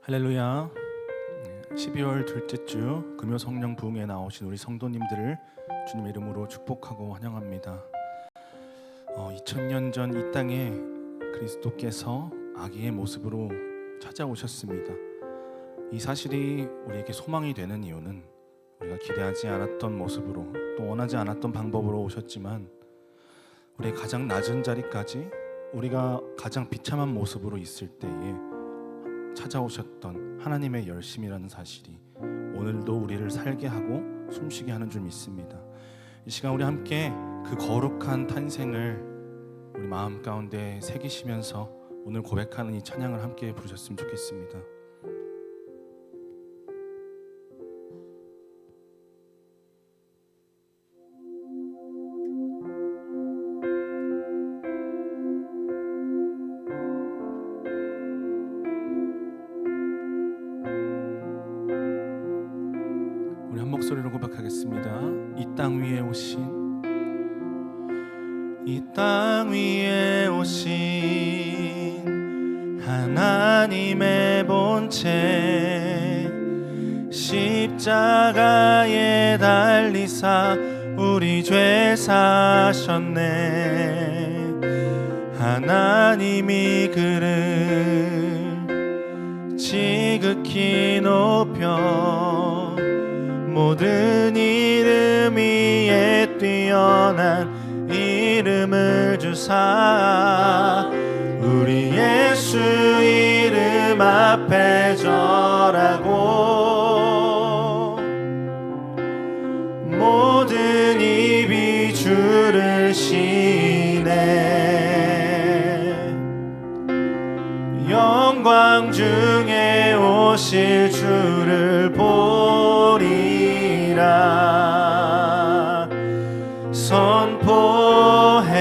할렐루야. 12월 둘째 주 금요 성령 부흥에 나오신 우리 성도님들을 주님의 이름으로 축복하고 환영합니다. 2000년 전 이 땅에 그리스도께서 아기의 모습으로 찾아오셨습니다. 이 사실이 우리에게 소망이 되는 이유는 우리가 기대하지 않았던 모습으로 또 원하지 않았던 방법으로 오셨지만 우리의 가장 낮은 자리까지 우리가 가장 비참한 모습으로 있을 때에 찾아오셨던 하나님의 열심이라는 사실이 오늘도 우리를 살게 하고 숨쉬게 하는 줄 믿습니다. 이 시간 우리 함께 그 거룩한 탄생을 우리 마음 가운데 새기시면서 오늘 고백하는 이 찬양을 함께 부르셨으면 좋겠습니다. 우리 한 목소리로 고백하겠습니다. 이 땅 위에 오신 이 땅 위에 오신 하나님의 본체 십자가에 달리사 우리 죄 사셨네. 하나님이 그를 지극히 높여 모든 이름 위에 뛰어난 이름을 주사 우리 예수 이름 앞에 절하고 모든 입이 주를 시네. 영광 중에 오실 주를 보리라 선포해.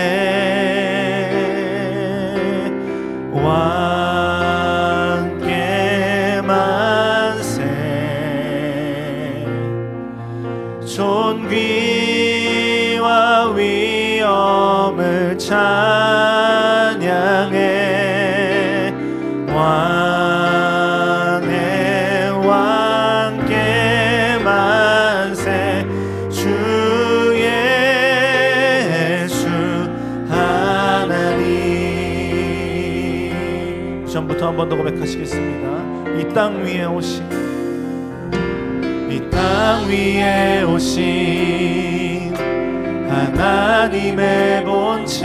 왕께 만세. 존귀와 위엄을 찬양해. 왕의 왕께 만세. 주 예수 하나님. 전부터 한 번 더 고백하시겠습니다. 이 땅 위에 오신 이 땅 위에 오신 하나님의 본체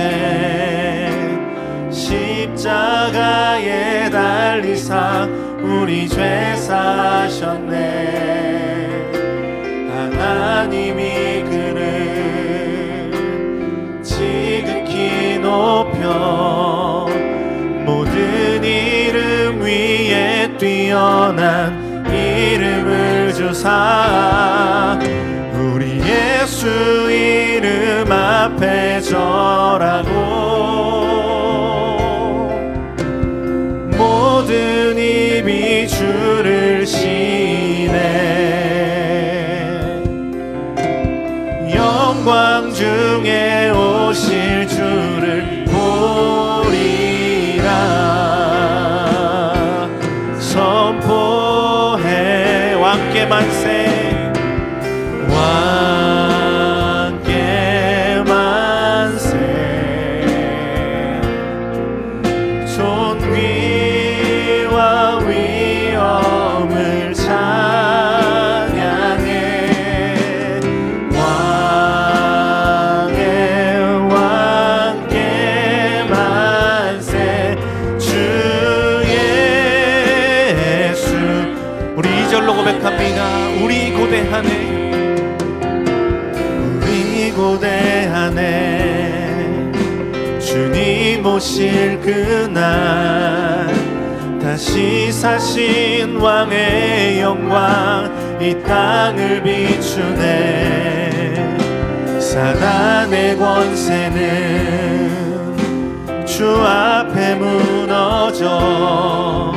십자가에 달리사 우리 죄 사셨네. 하나님이 그를 지극히 높여 모든 이름 위에 뛰어난 이름을 주사 우리 예수 이름 앞에 절하고 모든 입이 주를 시네. 영광 중에 오실 주를 보리라 선포해. 왕께 만세. 왕께 만세. 존귀와 위엄을 찬양해. 왕의 왕께 만세. 주 예수. 우리 2절로 고백합니다. 우리 고대하네. 우리 고대하네. 주님 오실 그날 다시 사신 왕의 영광 이 땅을 비추네. 사단의 권세는 주 앞에 무너져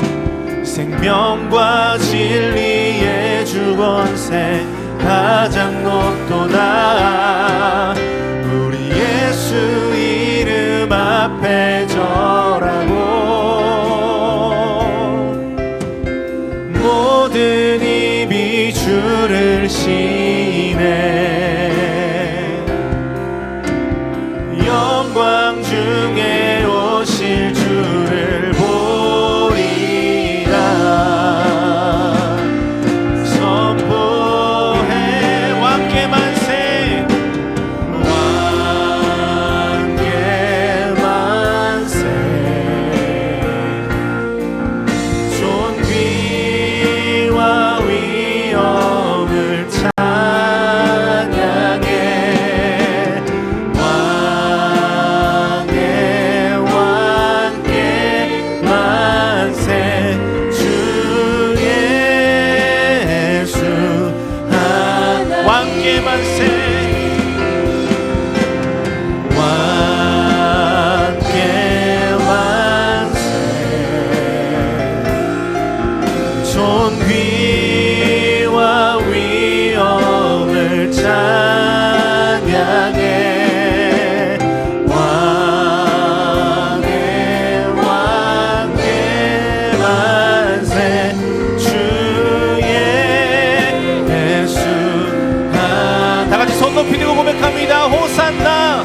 생명과 진리의 주 권세 가장 높도다. 우리 예수 이름 앞에 절하고 모든 입이 주를 시네 영광 중에 오실 주를 보리라 선포해 왕께 만세 왕께 만세 존귀와 위엄을 찬양해 왕께 만세 주 예수 왕께 만세 왕께 만세 존귀와 위엄을 찬양해 왕께 만세 주 예수 다같이 손 높이 들고 고백합니다. 호산나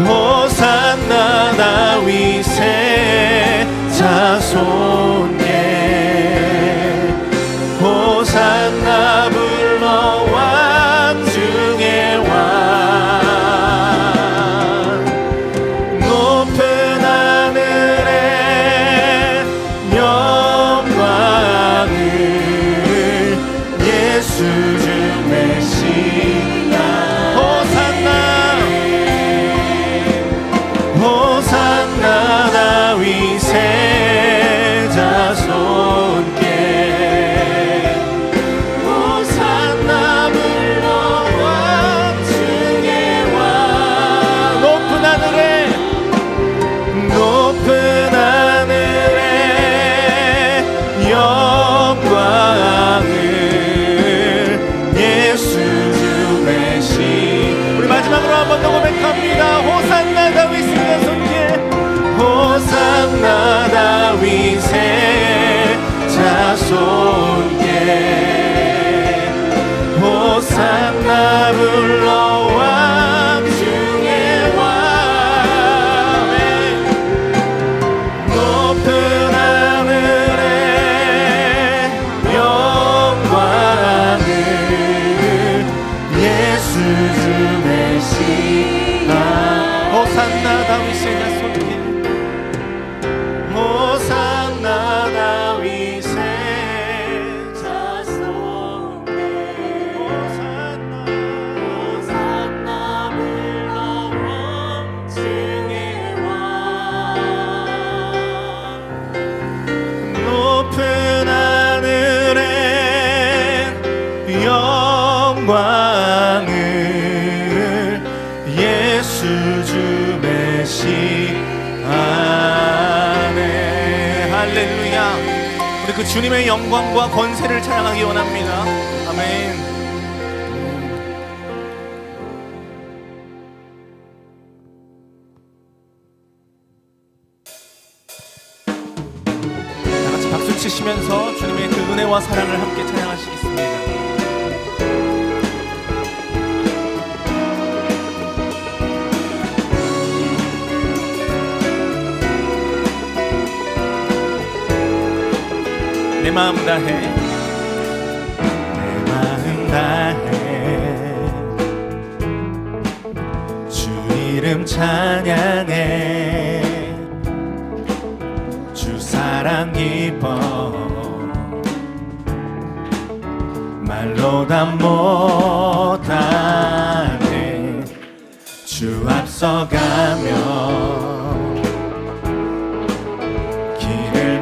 호산나 다윗의 자손께 호산나 불러 왕 중에 왕 높은 하늘에 영광을 예수 주 메시아 호산나 다윗의 자손께 호산나 불러 왕 중에 왕 높은 하늘에 영광을 예수 주 메시 우리 마지막으로 한 번 더 고백합니다. 호산나 다윗의 자손께 호산나 다윗의 자손께 호산나 불러 왕 중에 왕 높은 하늘에 영광을 예수 주 메시아 호산나 다윗의 자손께 호산나 다윗의 자손께 호산나 불러 왕 중에 왕 높은 하늘에 영광을 예수 주 메시아네 할렐루야. 우리 그 주님의 영광과 권세를 찬양하기 원합니다. 아멘. 다 같이 박수 치시면서 주님의 그 은혜와 사랑을 함께 찬양하시겠습니다. 내 마음 다해 내 마음 다해 주 이름 찬양해 주 사랑 기뻐 말로 다 못하네 주 앞서가며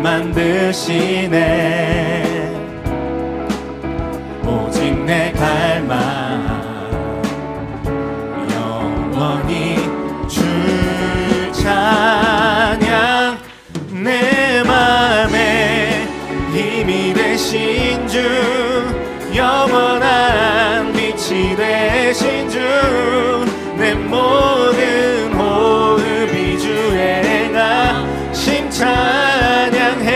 만드시네 오직 내 갈망 영원히 주 찬양 내 맘에 힘이 되신 주 영원한 빛이 되신 주 내 모든 호흡이 주의 행하심 찬양해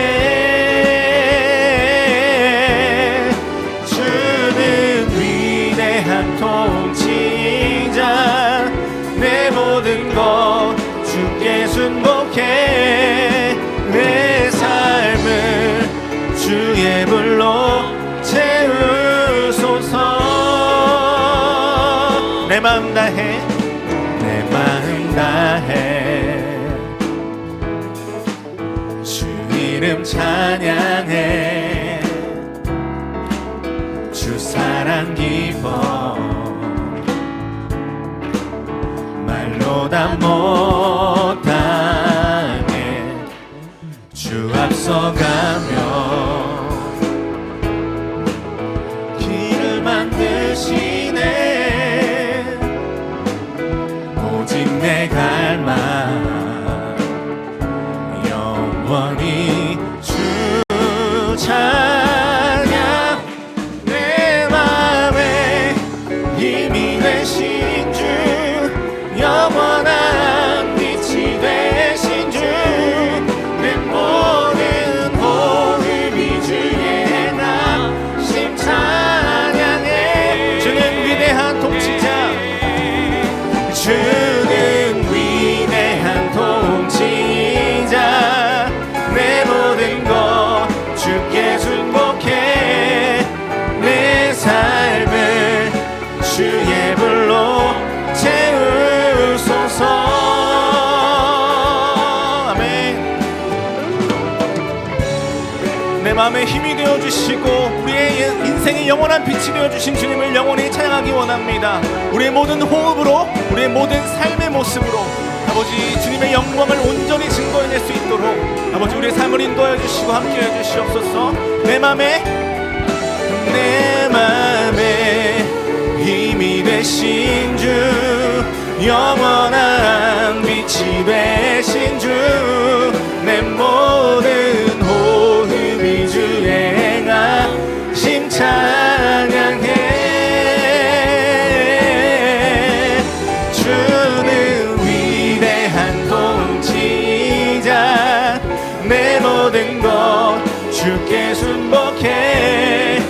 마음 다해 내 마음 다해 주 이름 찬양해 주 사랑 기뻐 말로 다 못하네 주 앞서가며 길을 만드시네 오직 내 갈망 영원히 주 찬양 내 맘에 힘이 되신 주 영원한 빛이 되신 주 내 모든 호흡이 주의 행하심 찬양해 주는 위대한 통치자 주는 위대한 통치자 내 모든 것 주께 순복해 내 삶을 주의 불로 채우소서 아멘. 내 마음에 힘이 되어주시고 우리의 인생의 영원한 빛이 되어주신 주님을 영원히 찬양하기 원합니다. 우리의 모든 호흡으로 우리의 모든 삶의 모습으로 아버지 주님의 영광을 온전히 증거해낼 수 있도록 아버지 우리의 삶을 인도해 주시고 함께해 주시옵소서. 내 맘에 힘이 되신 주 영원한 빛이 되신 주 내 모든 호흡이 주의 행하심 찬양해 주는 위대한 통치자 내 모든 것 주께 순복해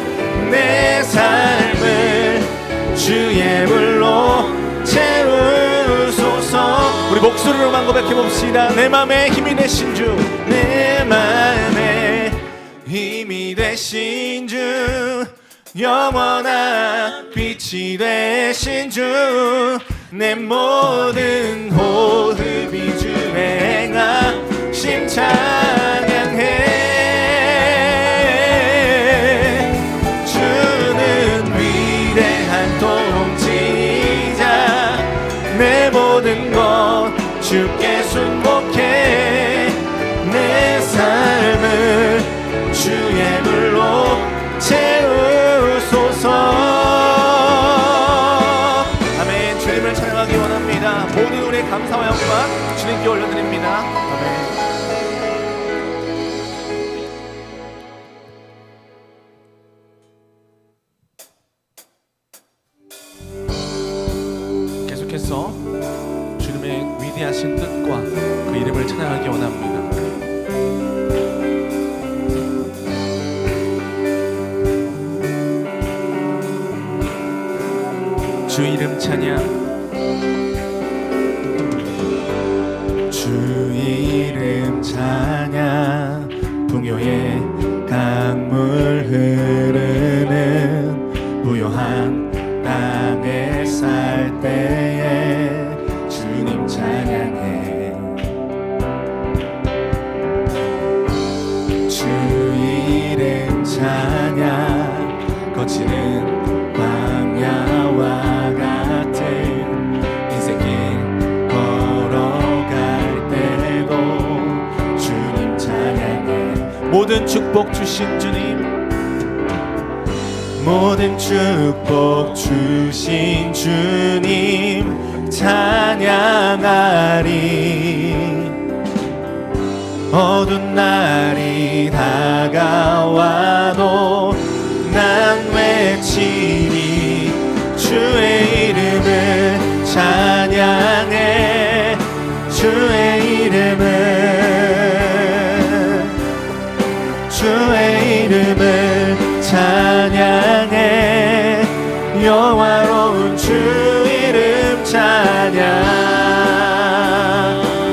내 삶을 주의 불로 채우소서. 우리 목소리로만 고백해봅시다. 내 맘에 힘이 되신 주 내 맘에 힘이 되신 주 영원한 빛이 되신 주 내 모든 호흡이 주의 행하심 찬양해 주는 위대한 통치자 내 모든 것 주께 순복해 내 삶을 주의 불로 채우소서. 아멘. 주님을 찬양하기 원합니다. 모든 우리의 감사와 영광 주님께 올려드립니다. 아멘. 계속해서 주님의 위대하신 뜻과 그 이름을 찬양하기 원합니다. 주 이름 찬양 주 이름 찬양 풍요의 강물 흐르는 부요한 땅에 살 때에 주님 찬양해 주 이름 찬양 거치는 광야와 같은 인생길 걸어갈 때도 주님 찬양해 모든 축복 주신 주님 모든 축복 주신 주님 찬양하리 어두운 날이 다가와도 난 외치리 주의 이름을 찬양해 주의 이름을 찬양해 영화로운 주 이름 찬양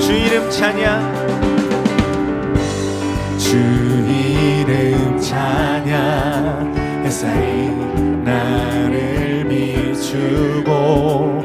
주 이름 찬양 주 이름 찬양 햇살이 나를 비추고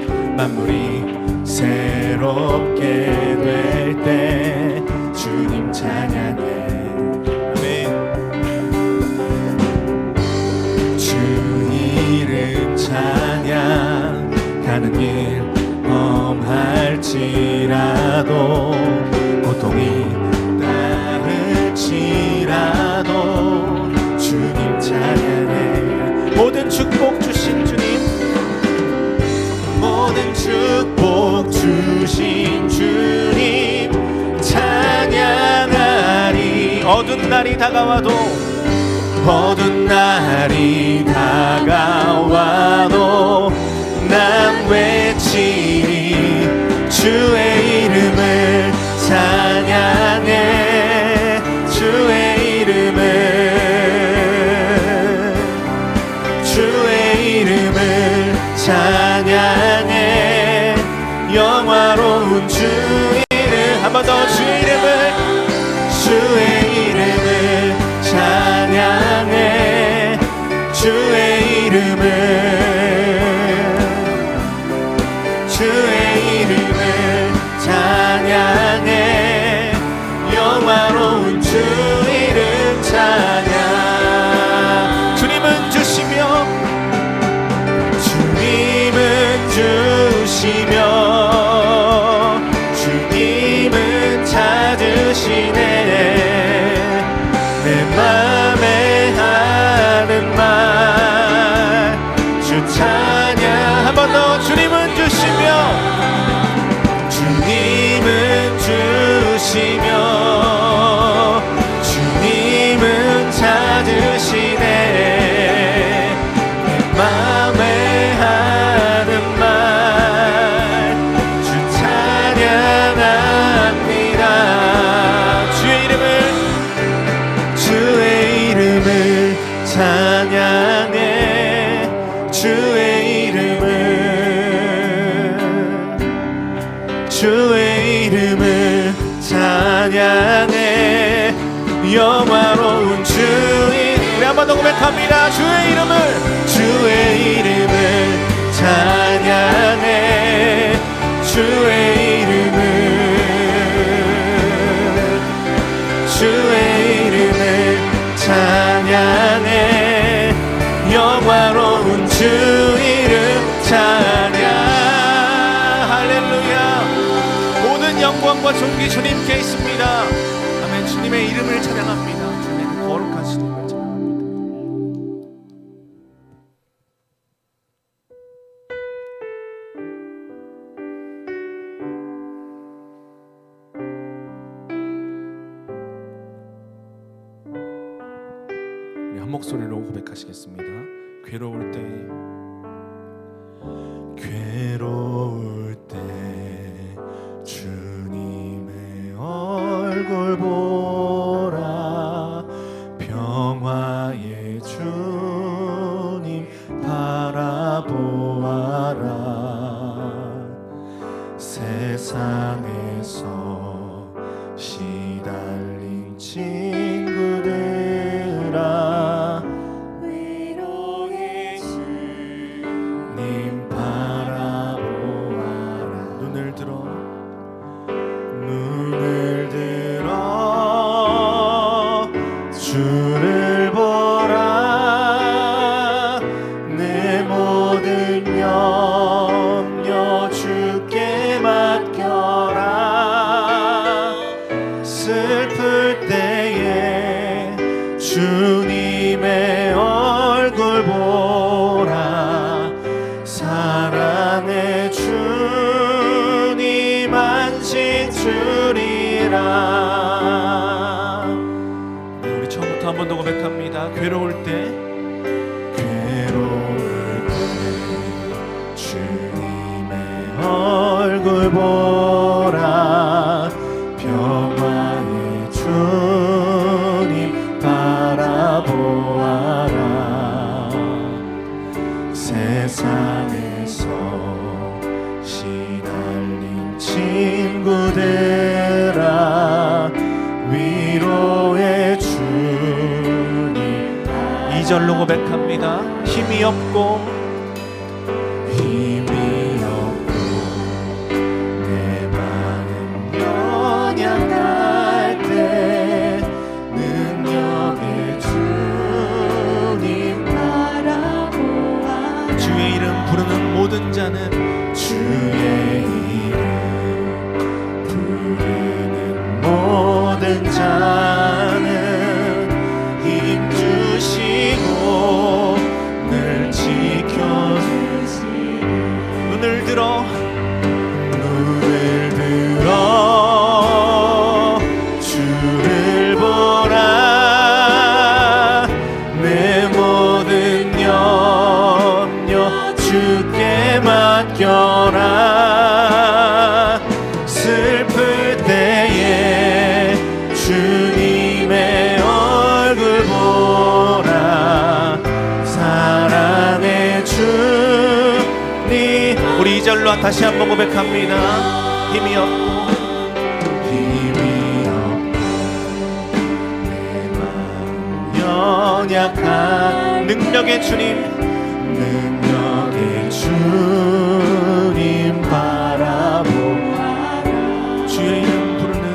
어두운 날이 다가와도 어두운 날이 다가와도 난 외치리 주의 이름을 찬양해 주의 이름을 찬양해 영화로운 주 이름 한 번 더 주의 이름을 찬양해 주의 이름을 찬양해 영화로운 주 이름 찬양 주님은 주시며 주님은 찾으시네 내 맘에 하는 말 주 찬양 한 번 더 주님은 주시며 주님은 찾으시네 내 맘에 하는 말 주 찬양합니다 주의 이름을 찬양해 주의 이름을 찬양해 영화로운 주 이름 우리 한 번 더 고백합니다 주의 이름을 찬양해 주의 이름을 찬양해 영화로운 주 이름 찬양 할렐루야 모든 영광과 존귀 주님께 있습니다 아멘 주님의 이름을 찬양합니다 주님의 그 거룩하신 이름을 찬양합니다 우리 한 목소리로 고백하시겠습니다 괴로울 때 주님의 얼굴 보라 평화의 주님 바라보아라 세상에서 시달린 친구들아 위로의 주님 바라보아라 눈을 들어 주를 보라 내 모든 염려 주께 맡겨라 슬플 때에 주님의 얼굴 보라 사랑의 주님 안식 주리라 한 번 더 고백합니다. 괴로울 때 주님의 얼굴 보라 평화의 주님 바라보아라 세상에서 시달린 친구들아 위로의 주님 2절로 고백합니다. 힘이 없고 내 마음 연약할 때 능력의 주님 바라보아 주의 이름 부르는 모든 자는 주의 이름 부르는 모든 자는 힘 주시고 늘 지켜주시고 눈을 들어 주를 보라 구절로 다시 한번 고백합니다. 힘이 없고 내 마음 연약한 능력의 주님 바라보아 주의 이름 부르는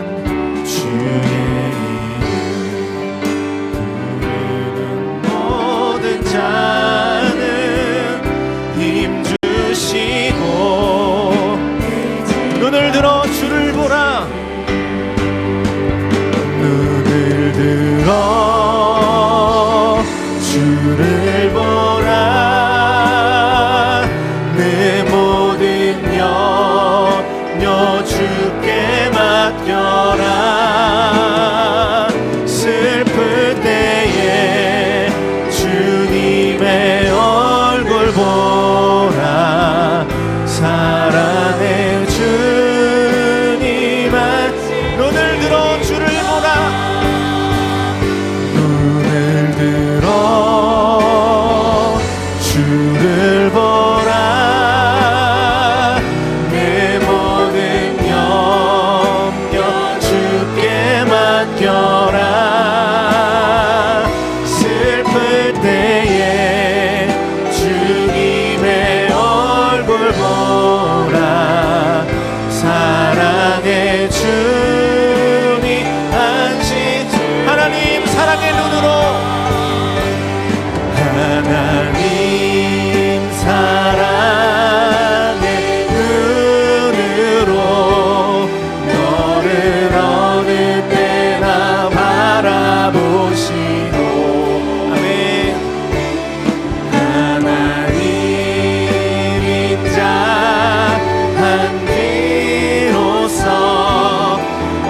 모든 자는 힘 주시고 눈을 들어 주를 보라 눈을 들어 주를 보라 내 모든 염려 주께 맡겨라 슬플 때에 주님의 얼굴 보라 사랑의 주님 눈을 들어 주를 보라 눈을 들어 주를 보라 내 모든 염려 주께 맡겨라 슬플 때에 주님의 얼굴 보라 사랑의 주님 안식 하나님 사랑의 눈으로 하나님 사랑의 눈으로 너를 어느 때나 바라보시고 아멘 하나님 인자 한 귀로서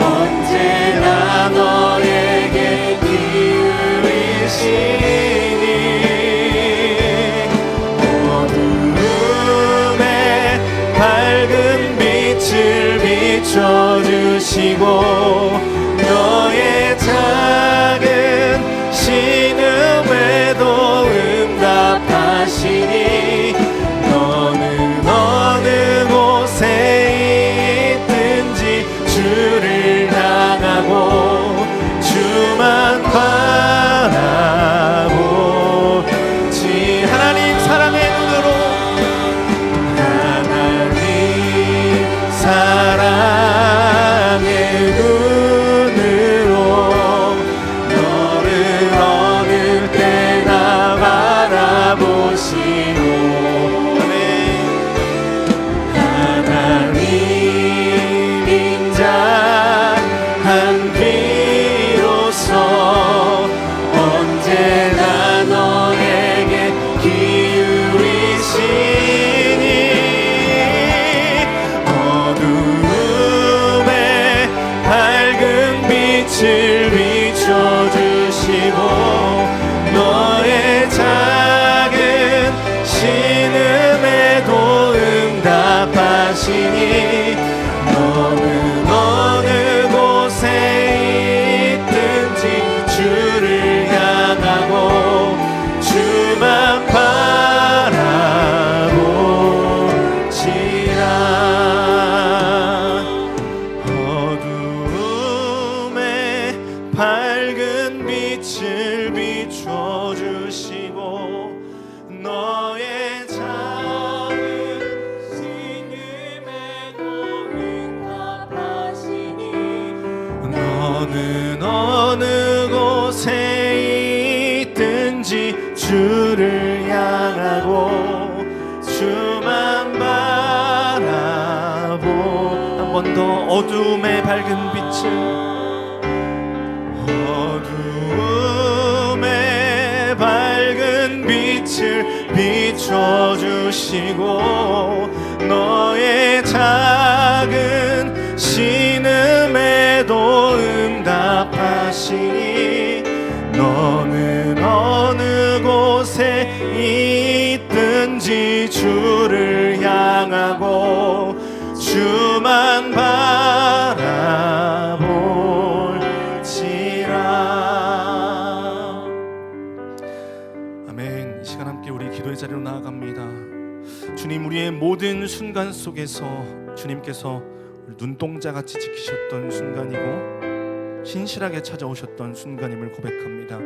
언제나 너에게 기울이시니 어두움에 밝은 빛을 비춰주시고 너의 작은 신음에도 응답하시니 너는 어느 곳에 있든지 주를 향하고 주만 바라보지 하나님 사랑의 눈으로 하나님 사랑의 눈으로 너를 어느 때나 바라보시고 아멘 하나님 인자 한 귀로서 언제나 너에게 기울이시니 어두움에 밝은 빛을 비춰주시고 너의 작은 신음에도 응답하시니 너는 어느 곳에 있든지 주를 향하고 주만 바라보지라 어두움에 밝은 빛을 비춰주시고 너의 작은 신음에도 응답하시니 너는 어느 곳에 있든지 주를 향하고 주만 바라보 한 번 더 어두움의 밝은 빛을 어두움의 밝은 빛을 비춰주시고 너의 작은 신음에도 응답하시니 너는 어느 곳에 있든지 주를 향하고 주만 바라볼지라 아멘. 이 시간 함께 우리 기도의 자리로 나아갑니다. 주님, 우리의 모든 순간 속에서 주님께서 눈동자같이 지키셨던 순간이고 신실하게 찾아오셨던 순간임을 고백합니다.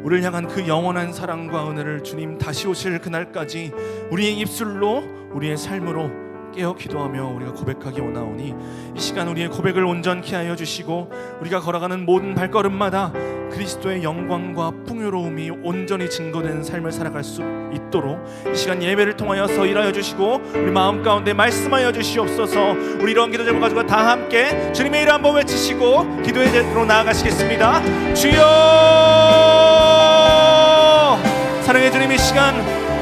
우리를 향한 그 영원한 사랑과 은혜를 주님 다시 오실 그날까지 우리의 입술로, 우리의 삶으로 깨어 기도하며 우리가 고백하기 원하오니, 이 시간 우리의 고백을 온전케 하여 주시고 우리가 걸어가는 모든 발걸음마다 그리스도의 영광과 풍요로움이 온전히 증거되는 삶을 살아갈 수 있도록 이 시간 예배를 통하여서 일하여 주시고 우리 마음 가운데 말씀하여 주시옵소서. 우리 이런 기도 제목 가지고 다 함께 주님의 이름 한번 외치시고 기도의 자리로 나아가시겠습니다. 주여, 사랑의 주님, 이 시간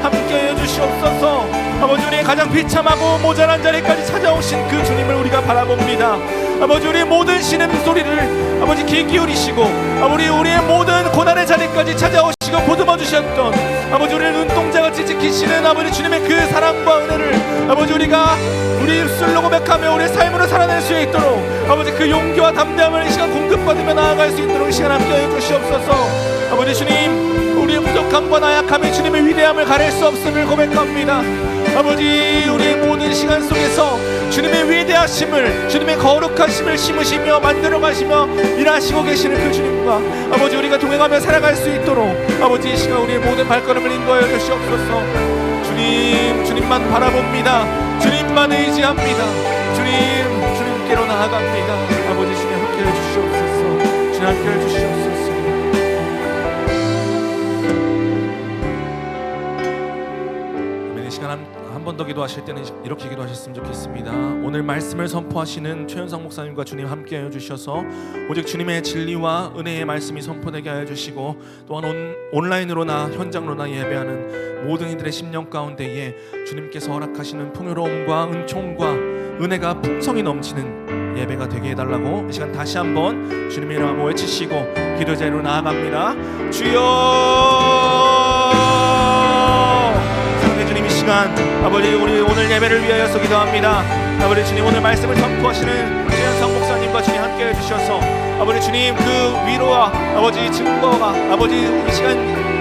함께하여 주시옵소서. 아버지, 우리의 가장 비참하고 모자란 자리까지 찾아오신 그 주님을 우리가 바라봅니다. 아버지, 우리의 모든 신음소리를 아버지 귀 기울이시고 아버지 우리의 모든 고난의 자리까지 찾아오시고 보듬어 주셨던 아버지 우리의 눈동자같이 지키시는 아버지 주님의 그 사랑과 은혜를 아버지 우리가 우리 입술로 고백하며 우리의 삶으로 살아낼 수 있도록 아버지 그 용기와 담대함을 이 시간 공급받으며 나아갈 수 있도록 이 시간 함께해 주시옵소서. 아버지 주님, 우리의 부족함과 나약함이 주님의 위대함을 가릴 수 없음을 고백합니다. 아버지, 우리의 모든 시간 속에서 주님의 위대하심을, 주님의 거룩하심을 심으시며 만들어가시며 일하시고 계시는 그 주님과 아버지 우리가 동행하며 살아갈 수 있도록 아버지 이 시간 우리의 모든 발걸음을 인도하여 주시옵소서. 주님, 주님만 바라봅니다. 주님만 의지합니다. 주님께로 나아갑니다. 아버지 주님 함께해 주시옵소서. 주님 함께해 주시옵소서. 한 번 더 기도하실 때는 이렇게 기도하셨으면 좋겠습니다. 오늘 말씀을 선포하시는 최현상 목사님과 주님 함께하여 주셔서 오직 주님의 진리와 은혜의 말씀이 선포되게 하여 주시고, 또한 온라인으로나 현장으로나 예배하는 모든 이들의 심령 가운데에 주님께서 허락하시는 풍요로움과 은총과 은혜가 풍성히 넘치는 예배가 되게 해달라고 이 시간 다시 한번 주님의 이름 한번 외치시고 기도 자리로 나아갑니다. 주여, 주님 이 시간 아버지 우리 오늘 예배를 위하여서 기도합니다. 아버지 주님, 오늘 말씀을 선포하시는 최현상 목사님과 주님 함께해 주셔서 아버지 주님 그 위로와 아버지 증거가 아버지 이 시간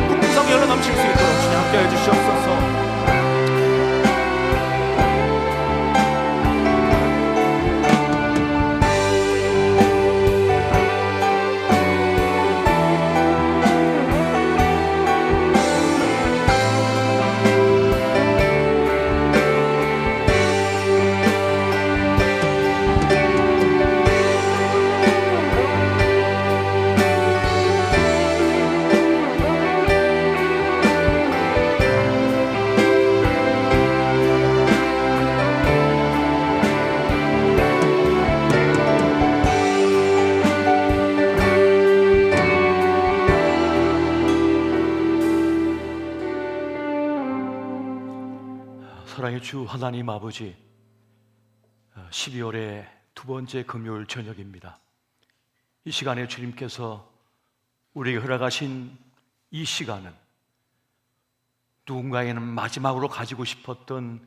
풍성히 흘러 넘칠 수 있도록 주님 함께해 주시옵소서. 사랑의 주 하나님 아버지, 12월의 두 번째 금요일 저녁입니다. 이 시간에 주님께서 우리에게 허락하신 이 시간은 누군가에는 마지막으로 가지고 싶었던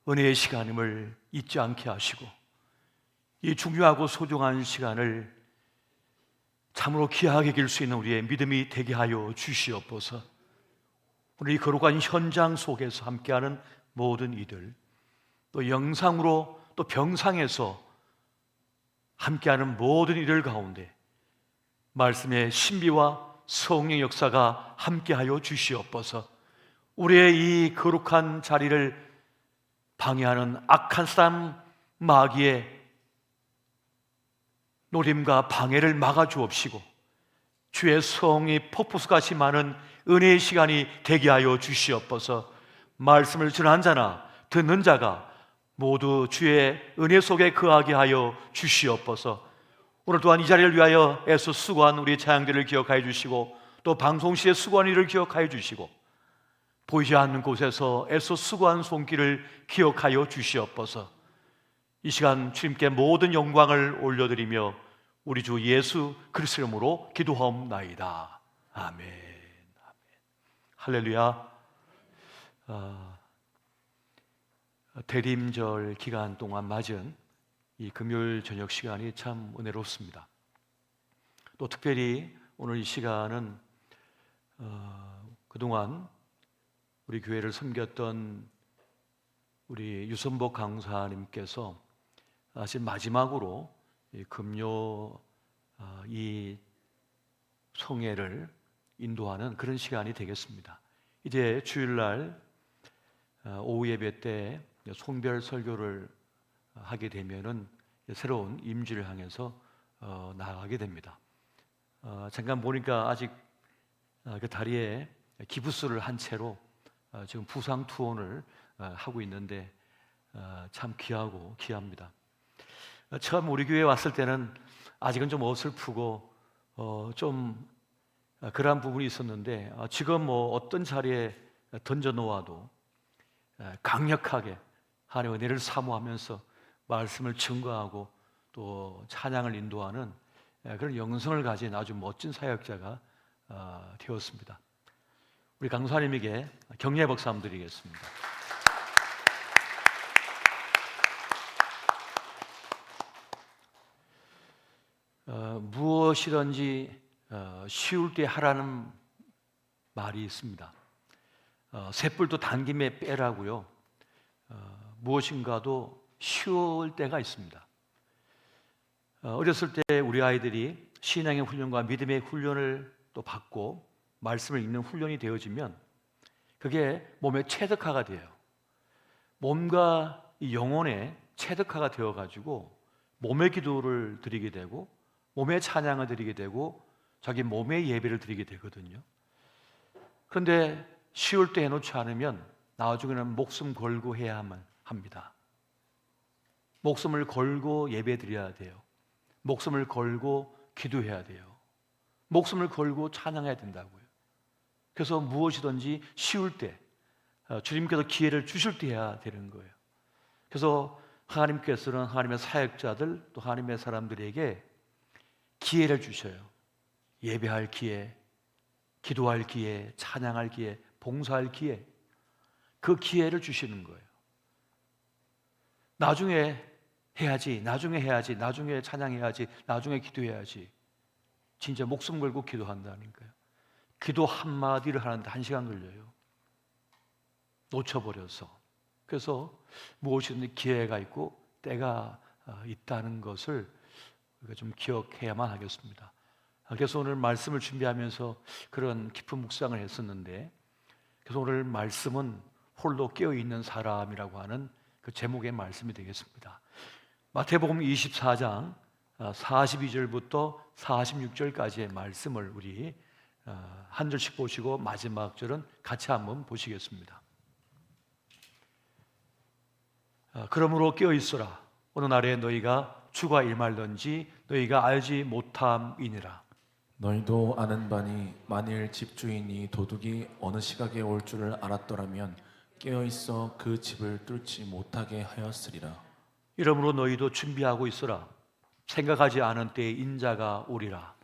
은혜의 시간임을 잊지 않게 하시고, 이 중요하고 소중한 시간을 참으로 귀하게 이길 수 있는 우리의 믿음이 되게 하여 주시옵소서. 우리 거룩한 현장 속에서 함께하는 모든 이들, 또 영상으로 또 병상에서 함께하는 모든 이들 가운데 말씀의 신비와 성령 역사가 함께하여 주시옵소서. 우리의 이 거룩한 자리를 방해하는 악한 사람 마귀의 노림과 방해를 막아주옵시고, 주의 성이 폭포수같이 많은 은혜의 시간이 되게 하여 주시옵소서. 말씀을 전한 자나 듣는 자가 모두 주의 은혜 속에 거하게 하여 주시옵소서. 오늘 또한 이 자리를 위하여 애써 수고한 우리 자양들을 기억하여 주시고, 또 방송시에 수고한 이를 기억하여 주시고, 보이지 않는 곳에서 애써 수고한 손길을 기억하여 주시옵소서. 이 시간 주님께 모든 영광을 올려드리며 우리 주 예수 그리스도 이름으로 기도하옵나이다. 아멘. 할렐루야. 대림절 기간 동안 맞은 이 금요일 저녁 시간이 참 은혜롭습니다. 또 특별히 오늘 이 시간은 그동안 우리 교회를 섬겼던 우리 유선복 강사님께서 사실 마지막으로 이 금요 이 송해를 인도하는 그런 시간이 되겠습니다. 이제 주일날 오후 예배 때 송별 설교를 하게 되면은 새로운 임지를 향해서 나아가게 됩니다. 잠깐 보니까 아직 그 다리에 기부스를 한 채로 지금 부상 투혼을 하고 있는데 참 귀하고 귀합니다. 처음 우리 교회에 왔을 때는 아직은 좀 어설프고 좀 그러한 부분이 있었는데 지금 뭐 어떤 자리에 던져 놓아도 강력하게 하나님의 은혜를 사모하면서 말씀을 증거하고 또 찬양을 인도하는 그런 영성을 가진 아주 멋진 사역자가 되었습니다. 우리 강사님에게 격려의 박수 한번 드리겠습니다. 무엇이든지 쉬울 때 하라는 말이 있습니다. 셋불도 단김에 빼라고요. 무엇인가도 쉬울 때가 있습니다. 어렸을 때 우리 아이들이 신앙의 훈련과 믿음의 훈련을 또 받고 말씀을 읽는 훈련이 되어지면 그게 몸에 체득화가 돼요. 몸과 이 영혼에 체득화가 되어가지고 몸의 기도를 드리게 되고 몸의 찬양을 드리게 되고 자기 몸의 예배를 드리게 되거든요. 그런데 쉬울 때 해놓지 않으면 나중에는 목숨 걸고 해야만 합니다. 목숨을 걸고 예배 드려야 돼요. 목숨을 걸고 기도해야 돼요. 목숨을 걸고 찬양해야 된다고요. 그래서 무엇이든지 쉬울 때 주님께서 기회를 주실 때 해야 되는 거예요. 그래서 하나님께서는 하나님의 사역자들 또 하나님의 사람들에게 기회를 주셔요. 예배할 기회, 기도할 기회, 찬양할 기회, 봉사할 기회, 그 기회를 주시는 거예요. 나중에 해야지, 나중에 해야지, 나중에 찬양해야지, 나중에 기도해야지. 진짜 목숨 걸고 기도한다니까요. 기도 한마디를 하는데 1시간 걸려요. 놓쳐버려서. 그래서 무엇이든 기회가 있고 때가 있다는 것을 우리가 좀 기억해야만 하겠습니다. 그래서 오늘 말씀을 준비하면서 그런 깊은 묵상을 했었는데, 그래서 오늘 말씀은 홀로 깨어있는 사람이라고 하는 그 제목의 말씀이 되겠습니다. 마태복음 24장 42절부터 46절까지의 말씀을 우리 한 절씩 보시고 마지막 절은 같이 한번 보시겠습니다. 그러므로 깨어있으라. 어느 날에 너희가 주가 일말든지 너희가 알지 못함이니라. 너희도 아는 바니 만일 집주인이 도둑이 어느 시각에 올 줄을 알았더라면 깨어 있어 그 집을 뚫지 못하게 하였으리라. 이러므로 너희도 준비하고 있으라. 생각하지 않은 때에 인자가 오리라.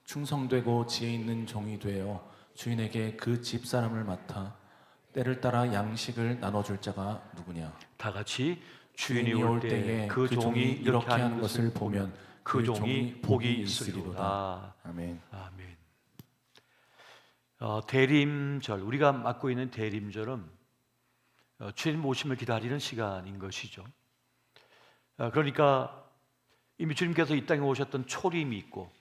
충성되고 지혜 있는 종이 되어 주인에게 그 집 사람을 맡아 때를 따라 양식을 나눠줄 자가 누구냐. 다 같이 주인이 올 때에 그 종이 이렇게 하는 것을 보면 그 종이 복이 있으리로다. 아멘. 아멘. 대림절, 우리가 맡고 있는 대림절은 주님 오심을 기다리는 시간인 것이죠. 그러니까 이미 주님께서 이 땅에 오셨던 초림이 있고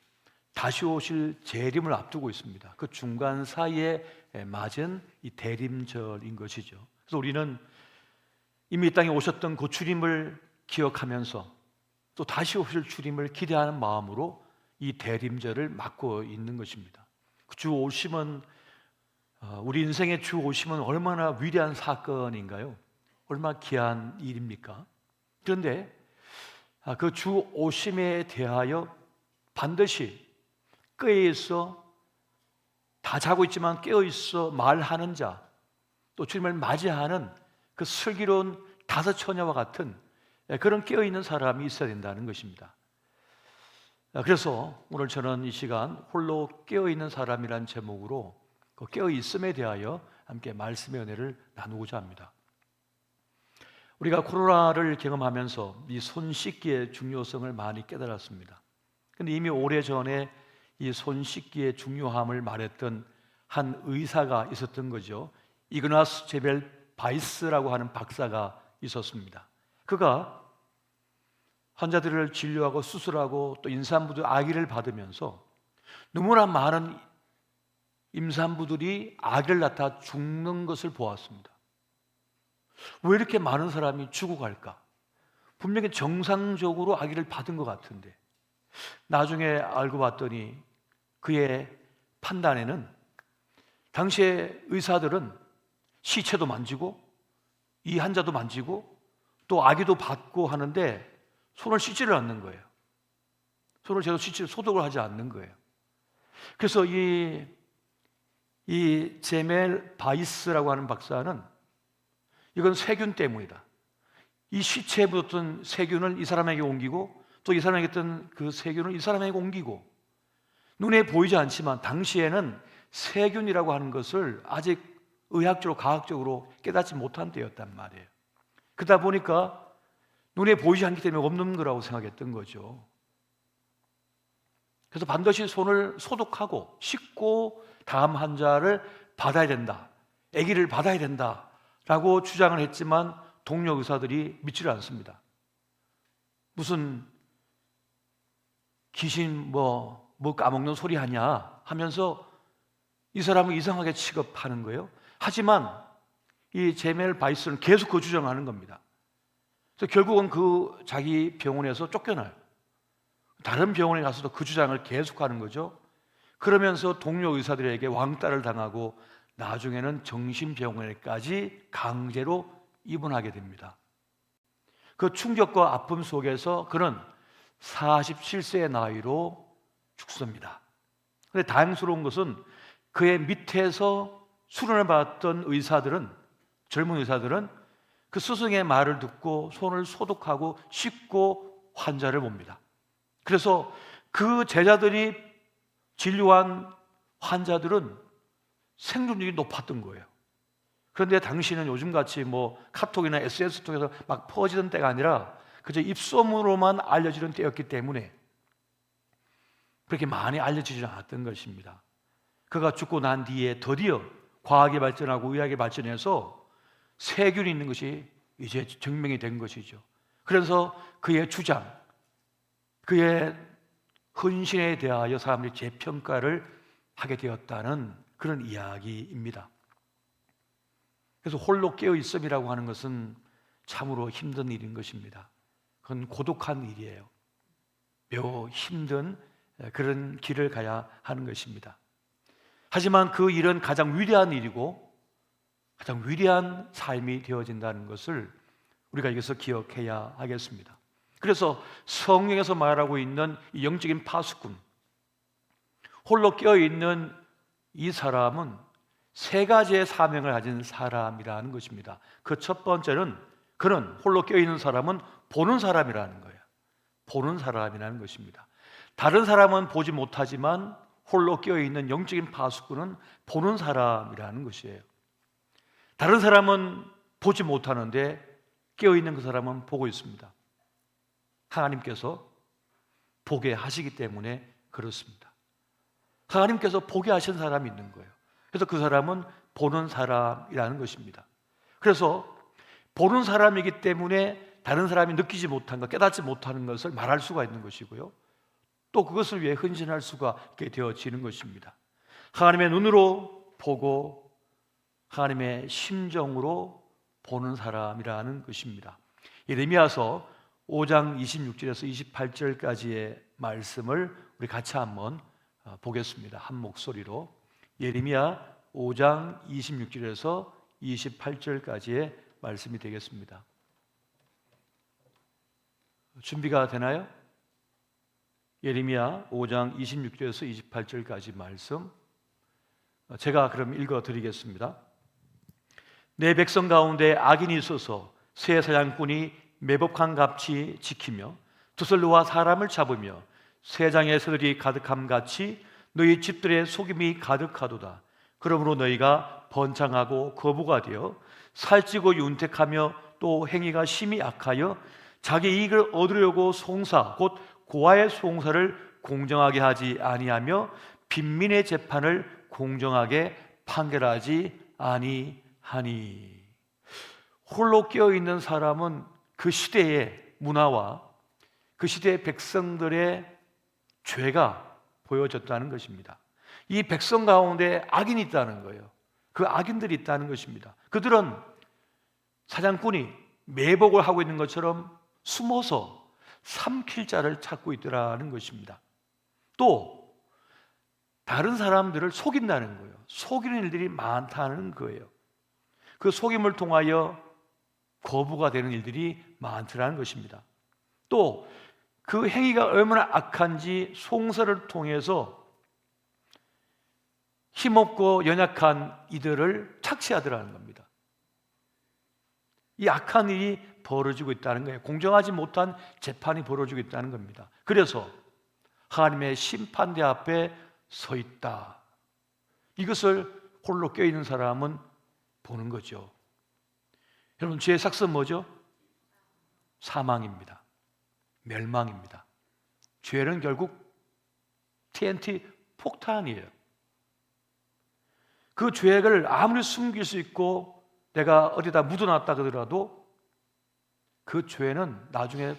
다시 오실 재림을 앞두고 있습니다. 그 중간 사이에 맞은 이 대림절인 것이죠. 그래서 우리는 이미 이 땅에 오셨던 그 주님을 기억하면서 또 다시 오실 주님을 기대하는 마음으로 이 대림절을 맞고 있는 것입니다. 주 오심은 우리 인생의 주 오심은 얼마나 위대한 사건인가요? 얼마나 귀한 일입니까? 그런데 그 주 오심에 대하여 반드시 깨어있어, 다 자고 있지만 깨어있어 말하는 자, 또 주님을 맞이하는 그 슬기로운 다섯 처녀와 같은 그런 깨어있는 사람이 있어야 된다는 것입니다. 그래서 오늘 저는 이 시간 홀로 깨어있는 사람이란 제목으로 그 깨어있음에 대하여 함께 말씀의 은혜를 나누고자 합니다. 우리가 코로나를 경험하면서 이 손 씻기의 중요성을 많이 깨달았습니다. 그런데 이미 오래전에 이 손 씻기의 중요함을 말했던 한 의사가 있었던 거죠. 이그나스 제벨 바이스라고 하는 박사가 있었습니다. 그가 환자들을 진료하고 수술하고 또 임산부들 아기를 받으면서 너무나 많은 임산부들이 아기를 낳다 죽는 것을 보았습니다. 왜 이렇게 많은 사람이 죽어갈까? 분명히 정상적으로 아기를 받은 것 같은데 나중에 알고 봤더니 그의 판단에는 당시에 의사들은 시체도 만지고 이 환자도 만지고 또 아기도 받고 하는데 손을 씻지를 않는 거예요. 손을 제대로 씻지 소독을 하지 않는 거예요. 그래서 이 제멜 바이스라고 하는 박사는 이건 세균 때문이다. 이 시체에 묻었던 세균을 이 사람에게 옮기고 또 이 사람에게 있던 그 세균을 이 사람에게 옮기고 눈에 보이지 않지만 당시에는 세균이라고 하는 것을 아직 의학적으로 과학적으로 깨닫지 못한 때였단 말이에요. 그러다 보니까 눈에 보이지 않기 때문에 없는 거라고 생각했던 거죠. 그래서 반드시 손을 소독하고 씻고 다음 환자를 받아야 된다, 아기를 받아야 된다라고 주장을 했지만 동료 의사들이 믿지를 않습니다. 무슨 귀신 뭐 까먹는 소리 하냐 하면서 이 사람을 이상하게 취급하는 거예요. 하지만 이 제멜 바이스는 계속 그 주장하는 겁니다. 그래서 결국은 그 자기 병원에서 쫓겨나요. 다른 병원에 가서도 그 주장을 계속하는 거죠. 그러면서 동료 의사들에게 왕따를 당하고 나중에는 정신병원에까지 강제로 입원하게 됩니다. 그 충격과 아픔 속에서 그는 47세의 나이로 죽습니다. 그런데 다행스러운 것은 그의 밑에서 수련을 받았던 의사들은, 젊은 의사들은 그 스승의 말을 듣고 손을 소독하고 씻고 환자를 봅니다. 그래서 그 제자들이 진료한 환자들은 생존율이 높았던 거예요. 그런데 당시는 요즘같이 뭐 카톡이나 SNS 통해서 막 퍼지던 때가 아니라 그저 입소문으로만 알려지는 때였기 때문에 그렇게 많이 알려지지 않았던 것입니다. 그가 죽고 난 뒤에 드디어 과학이 발전하고 의학이 발전해서 세균이 있는 것이 이제 증명이 된 것이죠. 그래서 그의 주장, 그의 헌신에 대하여 사람들이 재평가를 하게 되었다는 그런 이야기입니다. 그래서 홀로 깨어 있음이라고 하는 것은 참으로 힘든 일인 것입니다. 그건 고독한 일이에요. 매우 힘든 그런 길을 가야 하는 것입니다. 하지만 그 일은 가장 위대한 일이고 가장 위대한 삶이 되어진다는 것을 우리가 여기서 기억해야 하겠습니다. 그래서 성경에서 말하고 있는 이 영적인 파수꾼, 홀로 깨어있는 이 사람은 세 가지의 사명을 가진 사람이라는 것입니다. 그 첫 번째는 그는 홀로 깨어있는 사람은 보는 사람이라는 거예요. 보는 사람이라는 것입니다. 다른 사람은 보지 못하지만 홀로 깨어있는 영적인 파수꾼은 보는 사람이라는 것이에요. 다른 사람은 보지 못하는데 깨어있는 그 사람은 보고 있습니다. 하나님께서 보게 하시기 때문에 그렇습니다. 하나님께서 보게 하신 사람이 있는 거예요. 그래서 그 사람은 보는 사람이라는 것입니다. 그래서 보는 사람이기 때문에 다른 사람이 느끼지 못한 것, 깨닫지 못하는 것을 말할 수가 있는 것이고요. 또 그것을 위해 헌신할 수가 있게 되어지는 것입니다. 하나님의 눈으로 보고 하나님의 심정으로 보는 사람이라는 것입니다. 예레미야서 5장 26절에서 28절까지의 말씀을 우리 같이 한번 보겠습니다. 한 목소리로. 예레미야 5장 26절에서 28절까지의 말씀이 되겠습니다. 준비가 되나요? 예레미야 5장 26절에서 28절까지 말씀 제가 그럼 읽어드리겠습니다. 내 백성 가운데 악인이 있어서 새 사냥꾼이 매복한 값이 지키며 두슬로와 사람을 잡으며 새장의 새들이 가득함 같이 너희 집들의 속임이 가득하도다. 그러므로 너희가 번창하고 거부가 되어 살찌고 윤택하며 또 행위가 심히 악하여 자기 이익을 얻으려고 송사 곧 고아의 송사를 공정하게 하지 아니하며 빈민의 재판을 공정하게 판결하지 아니하니. 홀로 깨어 있는 사람은 그 시대의 문화와 그 시대의 백성들의 죄가 보여졌다는 것입니다. 이 백성 가운데 악인이 있다는 거예요. 그 악인들이 있다는 것입니다. 그들은 사냥꾼이 매복을 하고 있는 것처럼 숨어서 삼킬 자를 찾고 있더라는 것입니다. 또 다른 사람들을 속인다는 거예요. 속이는 일들이 많다는 거예요. 그 속임을 통하여 거부가 되는 일들이 많더라는 것입니다. 또 그 행위가 얼마나 악한지 송사를 통해서 힘없고 연약한 이들을 착취하더라는 겁니다. 이 악한 일이 벌어지고 있다는 거예요. 공정하지 못한 재판이 벌어지고 있다는 겁니다. 그래서 하나님의 심판대 앞에 서 있다. 이것을 홀로 껴있는 사람은 보는 거죠. 여러분, 죄의 삭은 뭐죠? 사망입니다. 멸망입니다. 죄는 결국 TNT 폭탄이에요. 그 죄를 아무리 숨길 수 있고 내가 어디다 묻어놨다 그러더라도 그 죄는 나중에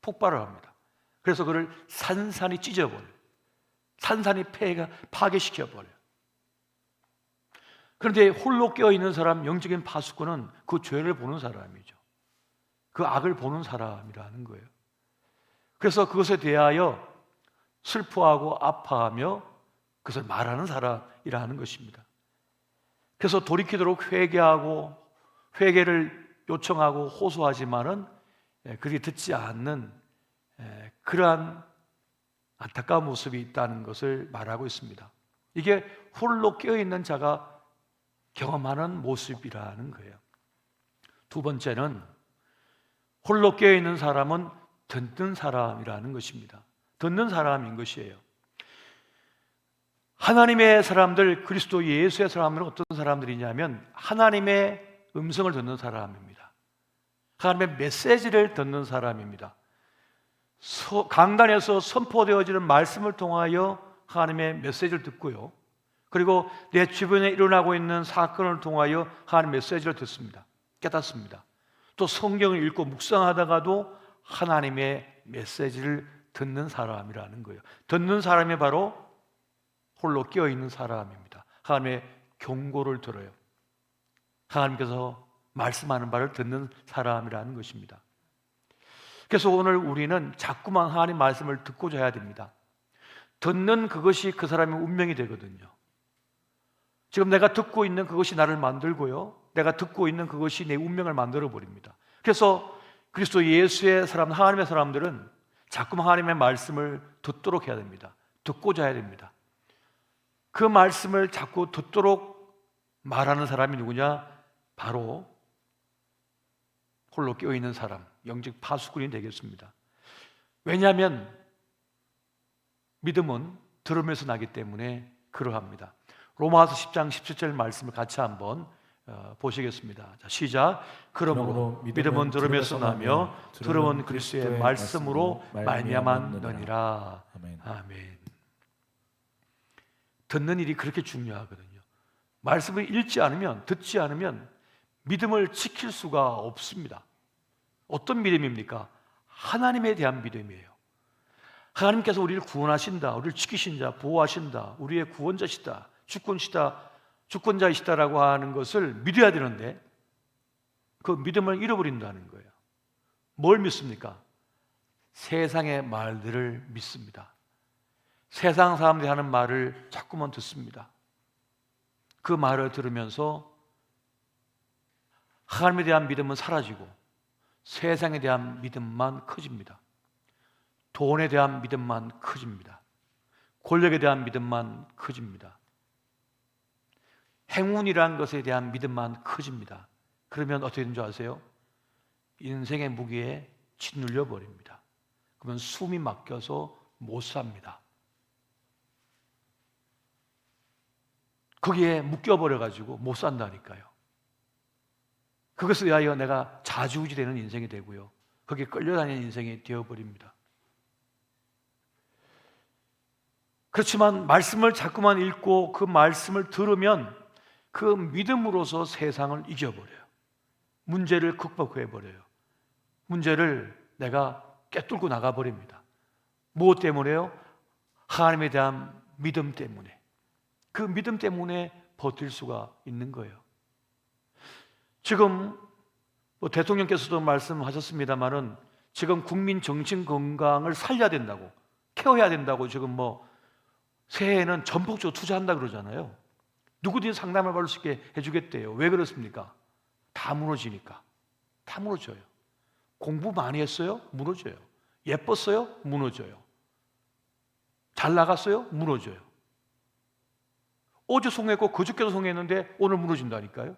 폭발을 합니다. 그래서 그를 산산이 찢어버려요. 산산이 파괴시켜버려요. 그런데 홀로 깨어있는 사람, 영적인 파수꾼은 그 죄를 보는 사람이죠. 그 악을 보는 사람이라는 거예요. 그래서 그것에 대하여 슬퍼하고 아파하며 그것을 말하는 사람이라는 것입니다. 그래서 돌이키도록 회개하고 회개를 요청하고 호소하지만은 그들이 듣지 않는 그러한 안타까운 모습이 있다는 것을 말하고 있습니다. 이게 홀로 깨어있는 자가 경험하는 모습이라는 거예요. 두 번째는 홀로 깨어있는 사람은 듣는 사람이라는 것입니다. 듣는 사람인 것이에요. 하나님의 사람들, 그리스도 예수의 사람들은 어떤 사람들이냐면 하나님의 음성을 듣는 사람입니다. 하나님의 메시지를 듣는 사람입니다. 강단에서 선포되어지는 말씀을 통하여 하나님의 메시지를 듣고요. 그리고 내 주변에 일어나고 있는 사건을 통하여 하나님의 메시지를 듣습니다. 깨닫습니다. 또 성경을 읽고 묵상하다가도 하나님의 메시지를 듣는 사람이라는 거예요. 듣는 사람이 바로 홀로 깨어있는 사람입니다. 하나님의 경고를 들어요. 하나님께서 말씀하는 바를 듣는 사람이라는 것입니다. 그래서 오늘 우리는 자꾸만 하나님 말씀을 듣고자 해야 됩니다. 듣는 그것이 그 사람의 운명이 되거든요. 지금 내가 듣고 있는 그것이 나를 만들고요, 내가 듣고 있는 그것이 내 운명을 만들어 버립니다. 그래서 그리스도 예수의 사람, 하나님의 사람들은 자꾸만 하나님의 말씀을 듣도록 해야 됩니다. 듣고자 해야 됩니다. 그 말씀을 자꾸 듣도록 말하는 사람이 누구냐? 바로 홀로 깨어있는 사람, 영적 파수꾼이 되겠습니다. 왜냐하면 믿음은 들으면서 나기 때문에 그러합니다. 로마서 10장 17절 말씀을 같이 한번 보시겠습니다. 자, 시작. 그러므로 믿음은 들으면서 나며 들음은 그리스도의 말씀으로 말미암았느니라. 아멘. 듣는 일이 그렇게 중요하거든요. 말씀을 읽지 않으면, 듣지 않으면 믿음을 지킬 수가 없습니다. 어떤 믿음입니까? 하나님에 대한 믿음이에요. 하나님께서 우리를 구원하신다, 우리를 지키신다, 보호하신다, 우리의 구원자시다, 주권자이시다라고 하는 것을 믿어야 되는데 그 믿음을 잃어버린다는 거예요. 뭘 믿습니까? 세상의 말들을 믿습니다. 세상 사람들이 하는 말을 자꾸만 듣습니다. 그 말을 들으면서 하나님에 대한 믿음은 사라지고 세상에 대한 믿음만 커집니다. 돈에 대한 믿음만 커집니다. 권력에 대한 믿음만 커집니다. 행운이라는 것에 대한 믿음만 커집니다. 그러면 어떻게 되는 줄 아세요? 인생의 무게에 짓눌려 버립니다. 그러면 숨이 막혀서 못 삽니다. 거기에 묶여버려가지고 못 산다니까요. 그것에 의하여 내가 좌지우지 되는 인생이 되고요, 거기에 끌려다니는 인생이 되어버립니다. 그렇지만 말씀을 자꾸만 읽고 그 말씀을 들으면 그 믿음으로서 세상을 이겨버려요. 문제를 극복해 버려요. 문제를 내가 꿰뚫고 나가 버립니다. 무엇 때문에요? 하나님에 대한 믿음 때문에. 그 믿음 때문에 버틸 수가 있는 거예요. 지금 대통령께서도 말씀하셨습니다마는 지금 국민 정신 건강을 살려야 된다고, 케어해야 된다고 지금 새해에는 전폭적으로 투자한다 그러잖아요. 누구든지 상담을 받을 수 있게 해주겠대요. 왜 그렇습니까? 다 무너지니까. 다 무너져요. 공부 많이 했어요? 무너져요. 예뻤어요? 무너져요. 잘 나갔어요? 무너져요. 어제 성공했고 그저께도 성공했는데 오늘 무너진다니까요.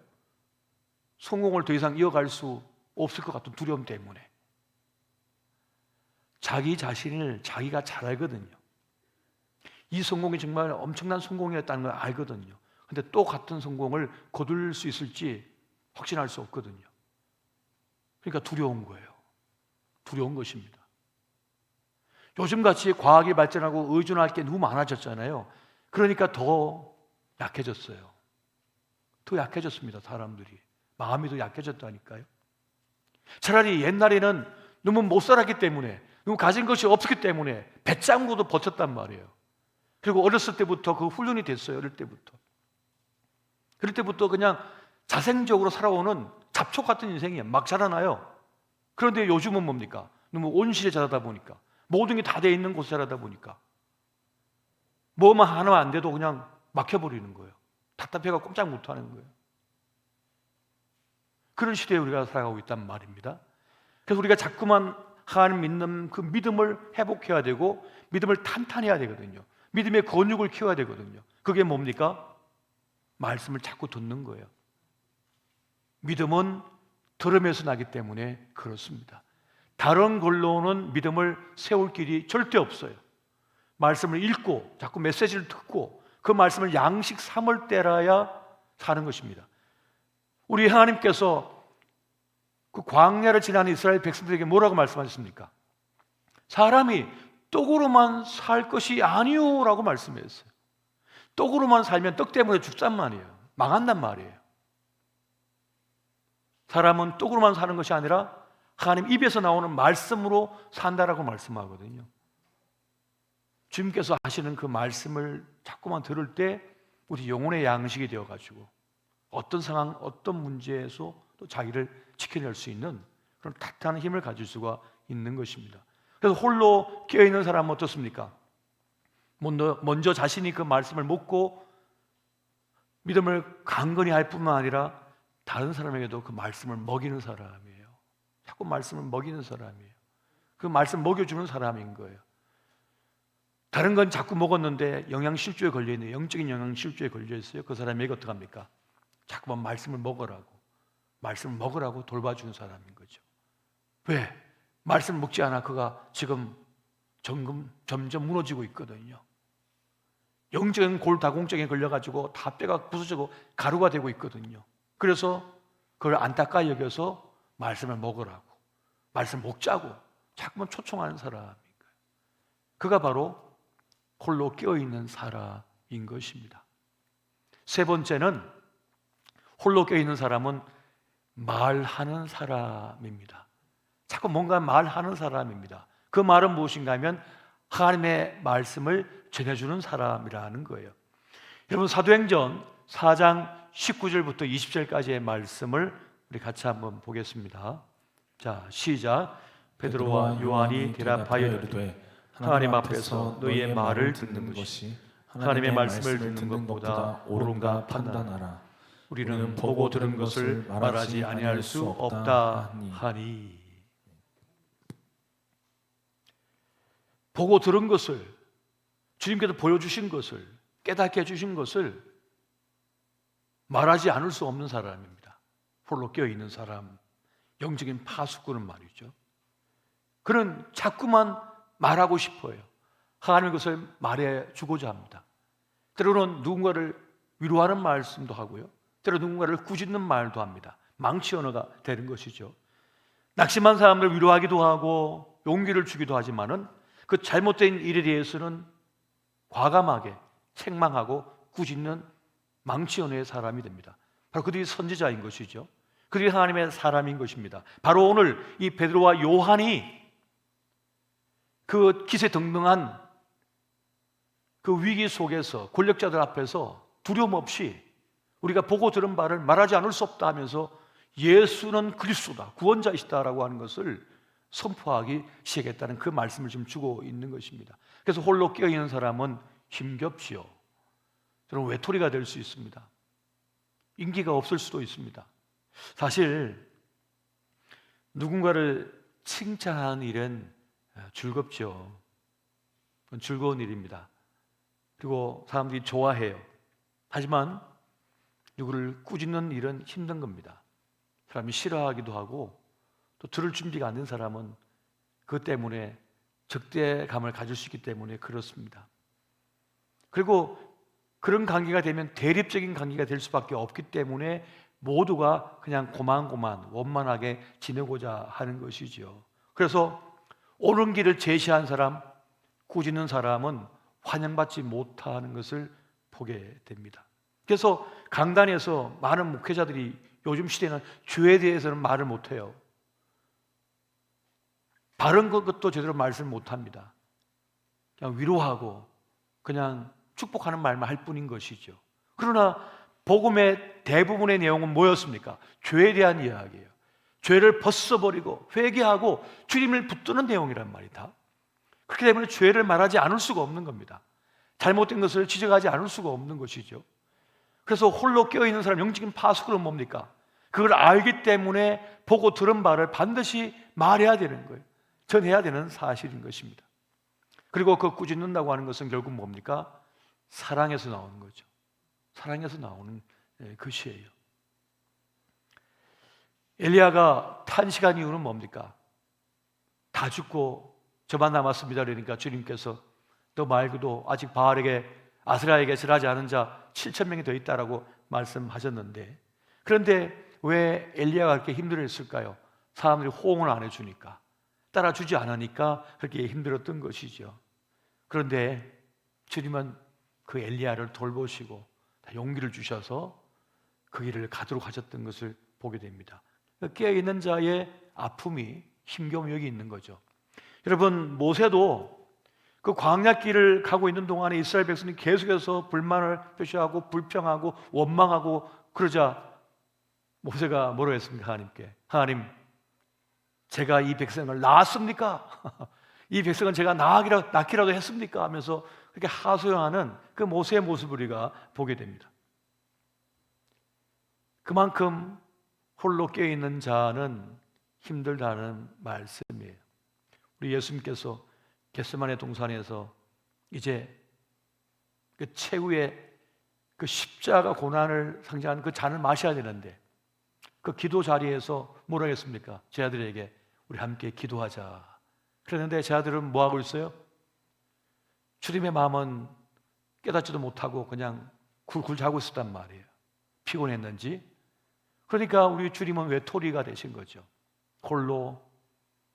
성공을 더 이상 이어갈 수 없을 것 같은 두려움 때문에. 자기 자신을 자기가 잘 알거든요. 이 성공이 정말 엄청난 성공이었다는 걸 알거든요. 근데 또 같은 성공을 거둘 수 있을지 확신할 수 없거든요. 그러니까 두려운 거예요. 두려운 것입니다. 요즘같이 과학이 발전하고 의존할 게 너무 많아졌잖아요. 그러니까 더 약해졌어요. 더 약해졌습니다. 사람들이. 마음이 더 약해졌다니까요. 차라리 옛날에는 너무 못 살았기 때문에, 너무 가진 것이 없었기 때문에 배짱으로도 버텼단 말이에요. 그리고 어렸을 때부터 그 훈련이 됐어요. 어릴 때부터. 그럴 때부터 그냥 자생적으로 살아오는 잡초 같은 인생이에요. 막 자라나요. 그런데 요즘은 뭡니까? 너무 온실에 자라다 보니까, 모든 게 다 돼 있는 곳에 자라다 보니까 뭐만 하나 안 돼도 그냥 막혀버리는 거예요. 답답해가 꼼짝 못하는 거예요. 그런 시대에 우리가 살아가고 있단 말입니다. 그래서 우리가 자꾸만 하나님 믿는 그 믿음을 회복해야 되고 믿음을 탄탄해야 되거든요. 믿음의 근육을 키워야 되거든요. 그게 뭡니까? 말씀을 자꾸 듣는 거예요. 믿음은 들음에서 나기 때문에 그렇습니다. 다른 걸로는 믿음을 세울 길이 절대 없어요. 말씀을 읽고 자꾸 메시지를 듣고 그 말씀을 양식 삼을 때라야 사는 것입니다. 우리 하나님께서 그 광야를 지나는 이스라엘 백성들에게 뭐라고 말씀하셨습니까? 사람이 떡으로만 살 것이 아니오 라고 말씀했어요. 떡으로만 살면 떡 때문에 죽단 말이에요. 망한단 말이에요. 사람은 떡으로만 사는 것이 아니라 하나님 입에서 나오는 말씀으로 산다라고 말씀하거든요. 주님께서 하시는 그 말씀을 자꾸만 들을 때 우리 영혼의 양식이 되어가지고 어떤 상황, 어떤 문제에서 또 자기를 지켜낼 수 있는 그런 탄탄한 힘을 가질 수가 있는 것입니다. 그래서 홀로 깨어있는 사람은 어떻습니까? 먼저 자신이 그 말씀을 먹고 믿음을 강건히 할 뿐만 아니라 다른 사람에게도 그 말씀을 먹이는 사람이에요. 자꾸 말씀을 먹이는 사람이에요. 그 말씀 먹여주는 사람인 거예요. 다른 건 자꾸 먹었는데 영양실조에 걸려있는, 영적인 영양실조에 걸려있어요. 그 사람에게 어떡합니까? 자꾸만 말씀을 먹으라고 돌봐주는 사람인 거죠. 왜? 말씀을 먹지 않아 그가 지금 점점 무너지고 있거든요. 영적인 골다공증에 걸려가지고 다 뼈가 부서지고 가루가 되고 있거든요. 그래서 그걸 안타까이 여겨서 말씀을 먹으라고, 말씀 먹자고 자꾸만 초청하는 사람인 거예요. 그가 바로 홀로 깨어있는 사람인 것입니다. 세 번째는 홀로 깨어있는 사람은 말하는 사람입니다. 자꾸 뭔가 말하는 사람입니다. 그 말은 무엇인가 하면 하나님의 말씀을 전해주는 사람이라는 거예요. 여러분 사도행전 4장 19절부터 20절까지의 말씀을 우리 같이 한번 보겠습니다. 자, 시작. 베드로와 요한이 대답하여 이르되 하나님 앞에서 너희의 말을 듣는 것이 하나님의 말씀을 듣는 것보다 옳은가 판단하라. 우리는 보고 들은 것을 말하지 아니할 수 없다 하니. 보고 들은 것을, 주님께서 보여주신 것을, 깨닫게 해주신 것을 말하지 않을 수 없는 사람입니다. 홀로 깨어있는 사람, 영적인 파수꾼은 말이죠. 그는 자꾸만 말하고 싶어요. 하나님의 것을 말해주고자 합니다. 때로는 누군가를 위로하는 말씀도 하고요, 때로 누군가를 꾸짖는 말도 합니다. 망치 언어가 되는 것이죠. 낙심한 사람을 위로하기도 하고 용기를 주기도 하지만은 그 잘못된 일에 대해서는 과감하게 책망하고 꾸짖는 망치 언어의 사람이 됩니다. 바로 그들이 선지자인 것이죠. 그들이 하나님의 사람인 것입니다. 바로 오늘 이 베드로와 요한이 그 기세등등한 그 위기 속에서 권력자들 앞에서 두려움 없이 우리가 보고 들은 바를 말하지 않을 수 없다 하면서 예수는 그리스도다, 구원자이시다라고 하는 것을 선포하기 시작했다는 그 말씀을 지금 주고 있는 것입니다. 그래서 홀로 깨어있는 사람은 힘겹지요. 저는 외톨이가 될 수 있습니다. 인기가 없을 수도 있습니다. 사실 누군가를 칭찬하는 일은 즐겁죠. 그건 즐거운 일입니다. 그리고 사람들이 좋아해요. 하지만 누구를 꾸짖는 일은 힘든 겁니다. 사람이 싫어하기도 하고 또 들을 준비가 안 된 사람은 그 때문에 적대감을 가질 수 있기 때문에 그렇습니다. 그리고 그런 관계가 되면 대립적인 관계가 될 수밖에 없기 때문에 모두가 그냥 고만고만 원만하게 지내고자 하는 것이지요. 그래서 옳은 길을 제시한 사람, 꾸짖는 사람은 환영받지 못하는 것을 보게 됩니다. 그래서 강단에서 많은 목회자들이 요즘 시대는 죄에 대해서는 말을 못해요. 바른 것도 제대로 말씀을 못합니다. 그냥 위로하고 그냥 축복하는 말만 할 뿐인 것이죠. 그러나 복음의 대부분의 내용은 뭐였습니까? 죄에 대한 이야기예요. 죄를 벗어버리고 회개하고 주님을 붙드는 내용이란 말이다. 그렇기 때문에 죄를 말하지 않을 수가 없는 겁니다. 잘못된 것을 지적하지 않을 수가 없는 것이죠. 그래서 홀로 깨어있는 사람 영적인 파수꾼은 뭡니까? 그걸 알기 때문에 보고 들은 바를 반드시 말해야 되는 거예요. 전해야 되는 사실인 것입니다. 그리고 그 꾸짖는다고 하는 것은 결국 뭡니까? 사랑에서 나오는 거죠. 사랑에서 나오는 것이에요. 엘리야가 탄식한 이유는 뭡니까? 다 죽고 저만 남았습니다. 그러니까 주님께서 또 말고도 아직 바알에게 아스라에게 절하지 않은 자 7,000명이 더 있다라고 말씀하셨는데, 그런데 왜 엘리야가 그렇게 힘들었을까요? 사람들이 호응을 안 해주니까, 따라주지 않으니까 그렇게 힘들었던 것이죠. 그런데 주님은 그 엘리야를 돌보시고 용기를 주셔서 그 길을 가도록 하셨던 것을 보게 됩니다. 깨어있는 자의 아픔이 힘겨움이 여기 있는 거죠. 여러분, 모세도 그 광야길을 가고 있는 동안에 이스라엘 백성이 계속해서 불만을 표시하고 불평하고 원망하고 그러자 모세가 뭐라고 했습니까? 하나님께, 하나님, 제가 이 백성을 낳았습니까? 이 백성은 제가 낳기라도 했습니까? 하면서 그렇게 하소연하는 그 모세의 모습을 우리가 보게 됩니다. 그만큼 홀로 깨어있는 자는 힘들다는 말씀이에요. 우리 예수님께서 겟세마네 동산에서 이제 그 최후의 그 십자가 고난을 상징하는 그 잔을 마셔야 되는데, 그 기도 자리에서 뭐라고 했습니까? 제 아들에게 우리 함께 기도하자. 그랬는데 제 아들은 뭐 하고 있어요? 주님의 마음은 깨닫지도 못하고 그냥 굴굴 자고 있었단 말이에요. 피곤했는지. 그러니까 우리 주님은 외톨이가 되신 거죠. 홀로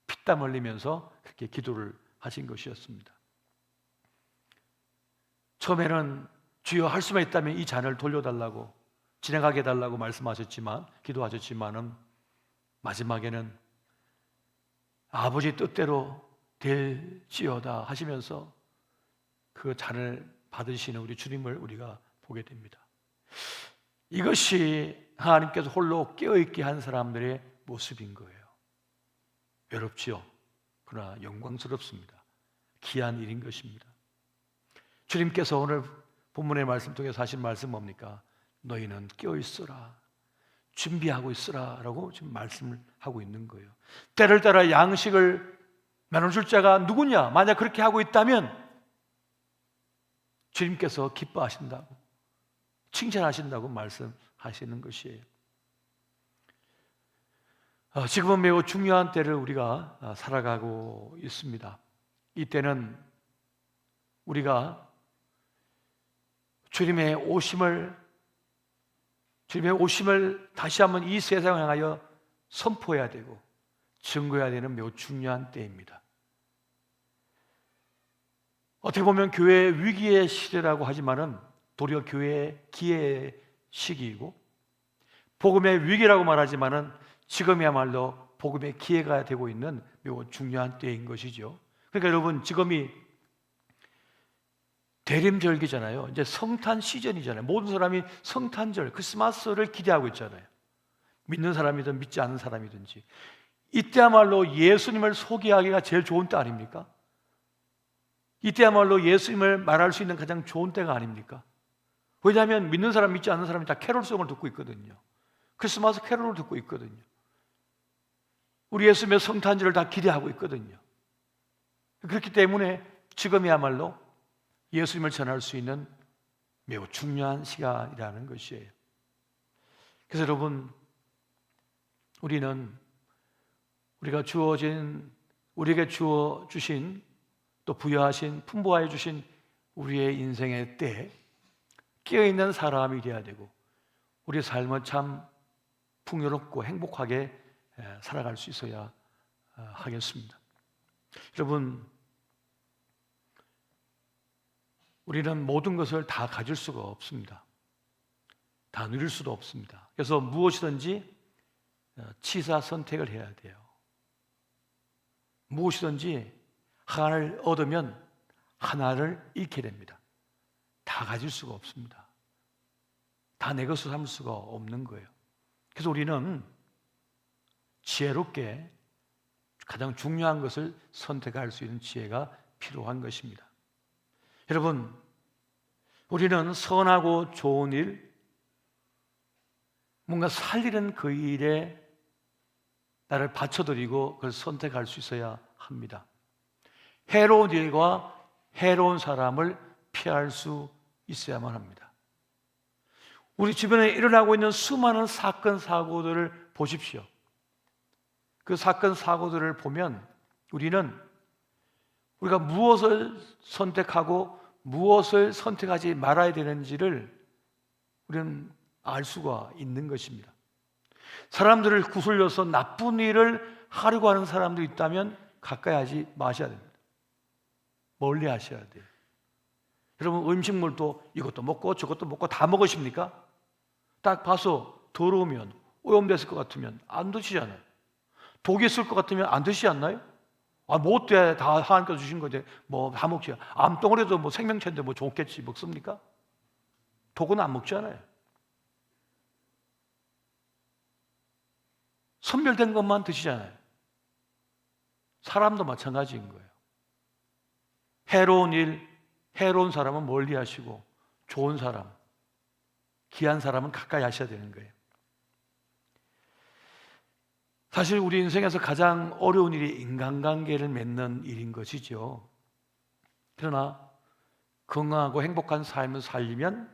피땀 흘리면서 그렇게 기도를 하신 것이었습니다. 처음에는 주여 할 수만 있다면 이 잔을 돌려달라고, 지나가게 해달라고 말씀하셨지만, 기도하셨지만은 마지막에는 아버지 뜻대로 될지어다 하시면서 그 잔을 받으시는 우리 주님을 우리가 보게 됩니다. 이것이 하나님께서 홀로 깨어있게 한 사람들의 모습인 거예요. 외롭지요. 그러나 영광스럽습니다. 귀한 일인 것입니다. 주님께서 오늘 본문의 말씀 통해서 하신 말씀 뭡니까? 너희는 깨어있어라, 준비하고 있어라 라고 지금 말씀을 하고 있는 거예요. 때를 따라 양식을 나눠줄 자가 누구냐? 만약 그렇게 하고 있다면 주님께서 기뻐하신다고, 칭찬하신다고 말씀하시는 것이에요. 지금은 매우 중요한 때를 우리가 살아가고 있습니다. 이 때는 우리가 주님의 오심을 다시 한번 이 세상을 향하여 선포해야 되고 증거해야 되는 매우 중요한 때입니다. 어떻게 보면 교회의 위기의 시대라고 하지만은 도리어 교회의 기회의 시기이고, 복음의 위기라고 말하지만은 지금이야말로 복음의 기회가 되고 있는 매우 중요한 때인 것이죠. 그러니까 여러분, 지금이 대림절기잖아요. 이제 성탄 시즌이잖아요. 모든 사람이 성탄절, 크리스마스를 기대하고 있잖아요. 믿는 사람이든 믿지 않는 사람이든지. 이때야말로 예수님을 소개하기가 제일 좋은 때 아닙니까? 이때야말로 예수님을 말할 수 있는 가장 좋은 때가 아닙니까? 왜냐하면 믿는 사람, 믿지 않는 사람이 다 캐롤송을 듣고 있거든요. 크리스마스 캐롤을 듣고 있거든요. 우리 예수님의 성탄절을 다 기대하고 있거든요. 그렇기 때문에 지금이야말로 예수님을 전할 수 있는 매우 중요한 시간이라는 것이에요. 그래서 여러분, 우리는 우리에게 주어 주신, 또 부여하신, 풍부하여 주신 우리의 인생의 때에 깨어있는 사람이 되어야 되고, 우리의 삶은 참 풍요롭고 행복하게 살아갈 수 있어야 하겠습니다. 여러분, 우리는 모든 것을 다 가질 수가 없습니다. 다 누릴 수도 없습니다. 그래서 무엇이든지 취사 선택을 해야 돼요. 무엇이든지 하나를 얻으면 하나를 잃게 됩니다. 다 가질 수가 없습니다. 다 내 것으로 삼을 수가 없는 거예요. 그래서 우리는 지혜롭게 가장 중요한 것을 선택할 수 있는 지혜가 필요한 것입니다. 여러분, 우리는 선하고 좋은 일, 뭔가 살리는 그 일에 나를 바쳐드리고 그걸 선택할 수 있어야 합니다. 해로운 일과 해로운 사람을 피할 수 있어야만 합니다. 우리 주변에 일어나고 있는 수많은 사건, 사고들을 보십시오. 그 사건, 사고들을 보면 우리가 무엇을 선택하고 무엇을 선택하지 말아야 되는지를 우리는 알 수가 있는 것입니다. 사람들을 구슬려서 나쁜 일을 하려고 하는 사람들이 있다면 가까이 하지 마셔야 됩니다. 멀리 하셔야 돼요. 여러분, 음식물도 이것도 먹고 저것도 먹고 다 먹으십니까? 딱 봐서 더러우면, 오염됐을 것 같으면 안 드시잖아요. 독이 있을 것 같으면 안 드시지 않나요? 뭐 어때? 다 하나님께서 주신 거지. 뭐 다 먹지. 암덩어리도 뭐 생명체인데 뭐 좋겠지. 먹습니까? 독은 안 먹잖아요. 선별된 것만 드시잖아요. 사람도 마찬가지인 거예요. 해로운 일, 해로운 사람은 멀리 하시고 좋은 사람, 귀한 사람은 가까이 하셔야 되는 거예요. 사실 우리 인생에서 가장 어려운 일이 인간관계를 맺는 일인 것이죠. 그러나 건강하고 행복한 삶을 살려면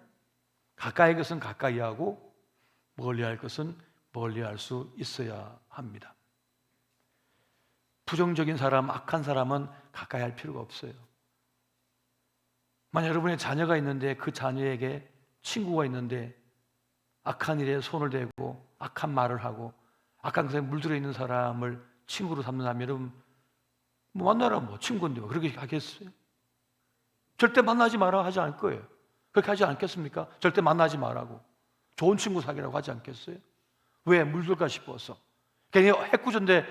가까이 할 것은 가까이 하고 멀리 할 것은 멀리 할 수 있어야 합니다. 부정적인 사람, 악한 사람은 가까이 할 필요가 없어요. 만약 여러분의 자녀가 있는데 그 자녀에게 친구가 있는데 악한 일에 손을 대고 악한 말을 하고 악한 것에 물들어 있는 사람을 친구로 삼는다면 여러분, 뭐 만나라, 뭐 친구인데 뭐 그렇게 하겠어요? 절대 만나지 마라 하지 않을 거예요. 그렇게 하지 않겠습니까? 절대 만나지 말라고, 좋은 친구 사귀라고 하지 않겠어요? 왜? 물들까 싶어서. 괜히 해꾸전데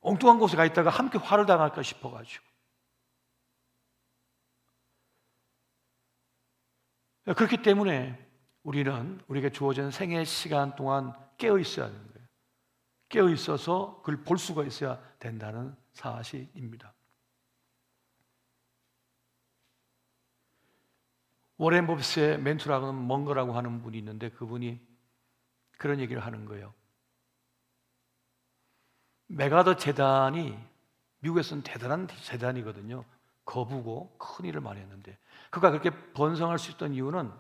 엉뚱한 곳에 가 있다가 함께 화를 당할까 싶어가지고. 그렇기 때문에 우리는 우리에게 주어진 생애 시간 동안 깨어 있어야 하는 거예요. 깨어 있어서 그걸 볼 수가 있어야 된다는 사실입니다. 워렌 버핏의 멘토라고는 먼거라고 하는 분이 있는데 그분이 그런 얘기를 하는 거예요. 메가더 재단이 미국에서는 대단한 재단이거든요. 거부고 큰 일을 많이 했는데 그가 그렇게 번성할 수 있던 이유는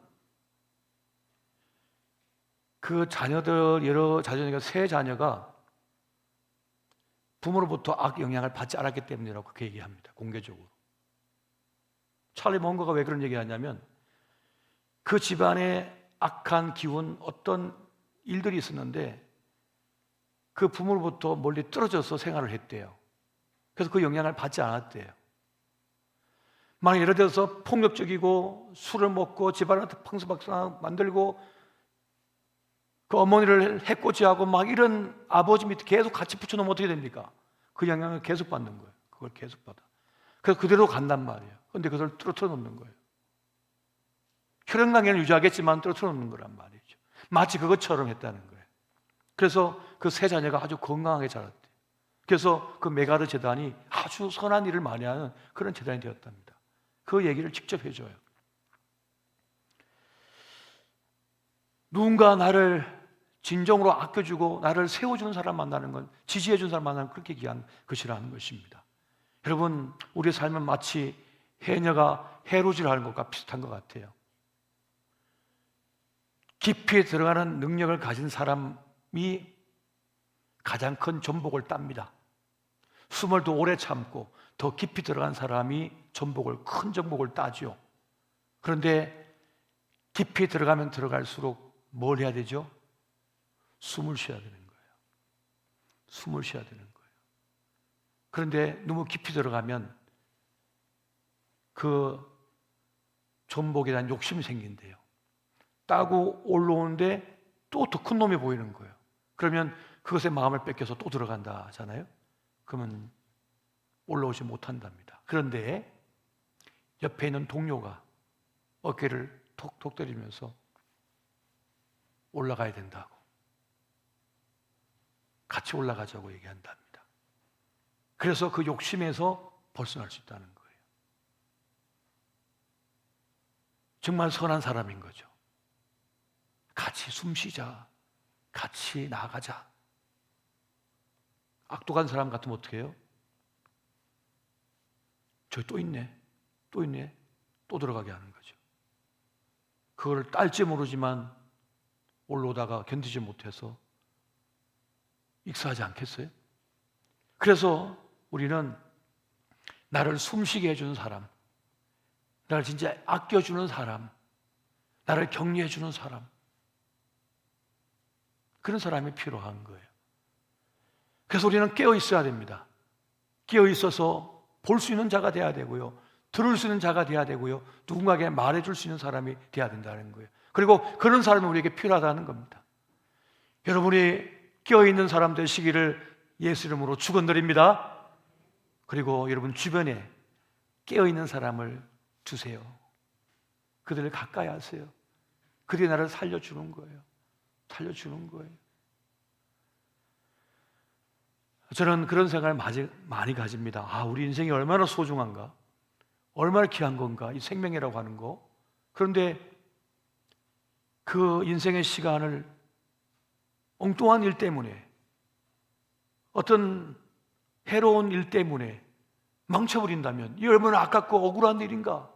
그 자녀들, 여러 자녀가 세 자녀가 부모로부터 악 영향을 받지 않았기 때문이라고 그렇게 얘기합니다. 공개적으로. 찰리 먼거가 왜 그런 얘기하냐면 그 집안에 악한 기운, 어떤 일들이 있었는데 그 부모로부터 멀리 떨어져서 생활을 했대요. 그래서 그 영향을 받지 않았대요. 만약 예를 들어서 폭력적이고 술을 먹고 집안을 펑스박스 만들고 그 어머니를 해코지하고 막 이런 아버지 밑에 계속 같이 붙여놓으면 어떻게 됩니까? 그 영향을 계속 받는 거예요. 그걸 계속 받아. 그래서 그대로 간단 말이에요. 그런데 그걸 뚫어뜨려 놓는 거예요. 혈액난계는 유지하겠지만 뚫어뜨려 놓는 거란 말이죠. 마치 그것처럼 했다는 거예요. 그래서 그 세 자녀가 아주 건강하게 자랐대요. 그래서 그 메가르 재단이 아주 선한 일을 많이 하는 그런 재단이 되었답니다. 그 얘기를 직접 해줘요. 누군가 나를 진정으로 아껴주고 나를 세워주는 사람 만나는 건, 지지해주는 사람 만나는 건 그렇게 귀한 것이라는 것입니다. 여러분, 우리의 삶은 마치 해녀가 해루질하는 것과 비슷한 것 같아요. 깊이 들어가는 능력을 가진 사람이 가장 큰 전복을 땁니다. 숨을 더 오래 참고 더 깊이 들어간 사람이 큰 전복을 따죠. 그런데 깊이 들어가면 들어갈수록 뭘 해야 되죠? 숨을 쉬어야 되는 거예요. 숨을 쉬어야 되는 거예요. 그런데 너무 깊이 들어가면 그 전복에 대한 욕심이 생긴대요. 따고 올라오는데 또 더 큰 놈이 보이는 거예요. 그러면 그것에 마음을 뺏겨서 또 들어간다 하잖아요. 그러면 올라오지 못한답니다. 그런데 옆에 있는 동료가 어깨를 톡톡 때리면서 올라가야 된다고, 같이 올라가자고 얘기한답니다. 그래서 그 욕심에서 벗어날 수 있다는 거예요. 정말 선한 사람인 거죠. 같이 숨 쉬자, 같이 나가자. 악독한 사람 같으면 어떻게 해요? 저기 또 있네, 또 있네, 또 들어가게 하는 거죠. 그걸 딸지 모르지만 올라오다가 견디지 못해서 익사하지 않겠어요? 그래서 우리는 나를 숨쉬게 해주는 사람, 나를 진짜 아껴주는 사람, 나를 격려해주는 사람, 그런 사람이 필요한 거예요. 그래서 우리는 깨어 있어야 됩니다. 깨어 있어서 볼 수 있는 자가 돼야 되고요, 들을 수 있는 자가 돼야 되고요, 누군가에게 말해줄 수 있는 사람이 돼야 된다는 거예요. 그리고 그런 사람이 우리에게 필요하다는 겁니다. 여러분이 깨어있는 사람 되시기를 예수 이름으로 축원드립니다. 그리고 여러분 주변에 깨어있는 사람을 두세요. 그들을 가까이 하세요. 그들이 나를 살려주는 거예요. 살려주는 거예요. 저는 그런 생각을 많이 가집니다. 우리 인생이 얼마나 소중한가, 얼마나 귀한 건가, 이 생명이라고 하는 거. 그런데 그 인생의 시간을 엉뚱한 일 때문에, 어떤 해로운 일 때문에 망쳐버린다면 이 얼마나 아깝고 억울한 일인가,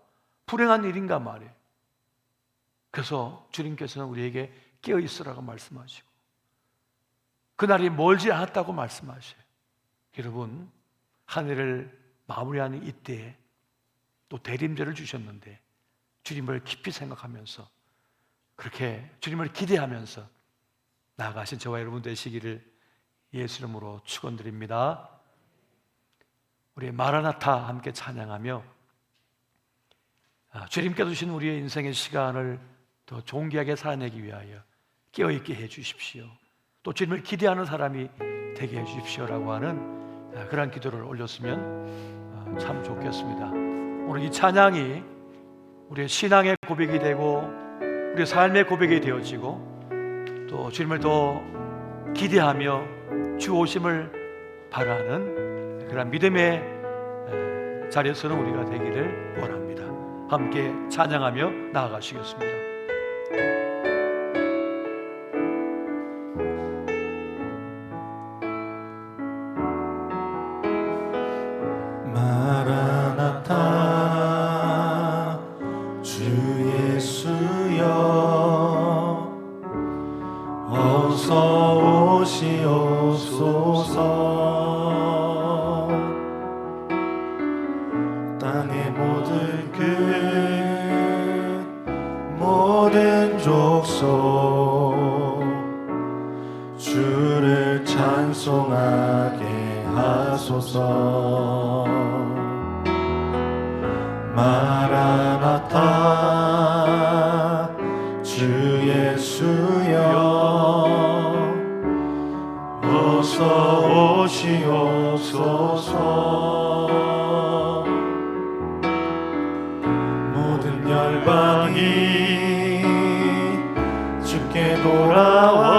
불행한 일인가 말이에요. 그래서 주님께서는 우리에게 깨어있으라고 말씀하시고 그날이 멀지 않았다고 말씀하셔요. 여러분, 한 해를 마무리하는 이때에 또 대림절을 주셨는데 주님을 깊이 생각하면서 그렇게 주님을 기대하면서 나아가신 저와 여러분 되시기를 예수 이름으로 축원드립니다. 우리 마라나타 함께 찬양하며 주님께서 주신 우리의 인생의 시간을 더 존귀하게 살아내기 위하여 깨어있게 해 주십시오. 또 주님을 기대하는 사람이 되게 해 주십시오라고 하는 그런 기도를 올렸으면 참 좋겠습니다. 오늘 이 찬양이 우리의 신앙의 고백이 되고 우리의 삶의 고백이 되어지고 또 주님을 더 기대하며 주 오심을 바라는 그런 믿음의 자리에서는 우리가 되기를 원합니다. 함께 찬양하며 나아가시겠습니다. 마라나타 주 예수여 어서 오시옵소서. 땅의 모든 끝 모든 족속 주를 찬송하게 하소서. 마라나타 주 예수여 어서 오시옵소서. 모든 열방이 주께 돌아와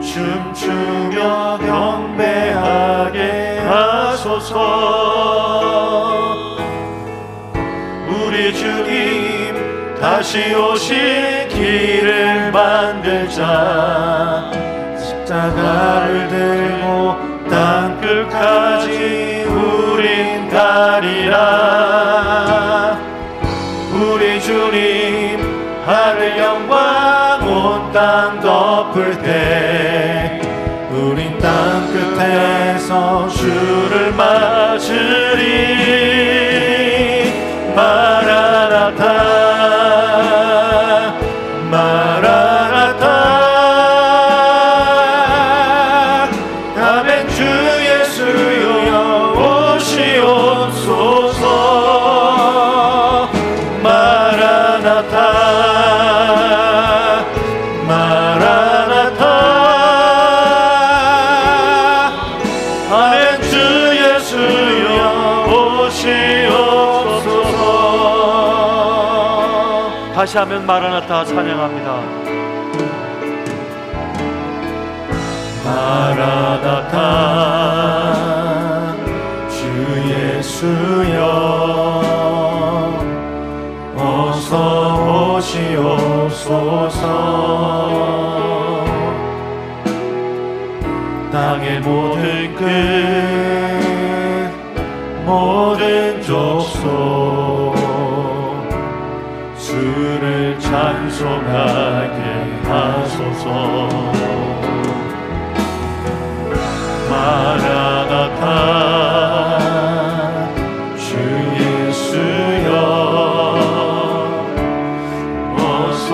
춤추며 경배하게 하소서. 우리 주님 다시 오실 길을 만들자. 십자가를 들고 땅끝까지 우린 가리라. 우리 주님 하늘 영광 온 땅 덮을 때 우린 땅끝에서 주를 맞으리. 마라나타 마라나타. 아멘. 주 예수여 오시옵소서. 마라나타 마라나타. 아멘. 주 예수여 오시옵소서. 다시 하면 마라나타 찬양합니다. 마라나타 주 예수여 어서 오시옵소서. 땅의 모든 끝 모든 족속 주를 찬송하게 하소서. 마라나타 주 예수여 어서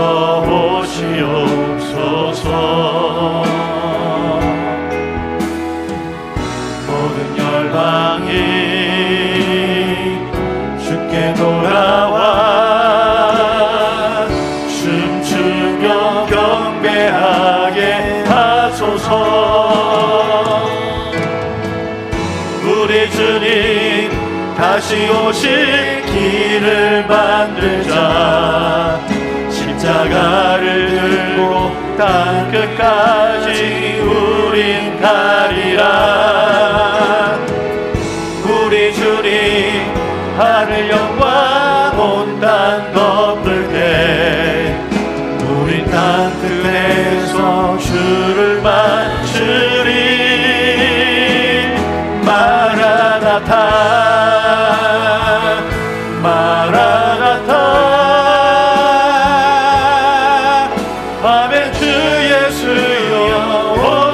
오시옵소서. 모든 열방이 주께 돌아와 춤추며 경배하게 하소서. 우리 주님 다시 오실 길을 만들자. 십자가를 들고 땅끝까지 우린 가리라. 우리 주님 하늘 영광 온 땅 덮을 때 우린 땅끝에서 주를 맞으리. 마라나타 마라나타. 아멘. 주 예수여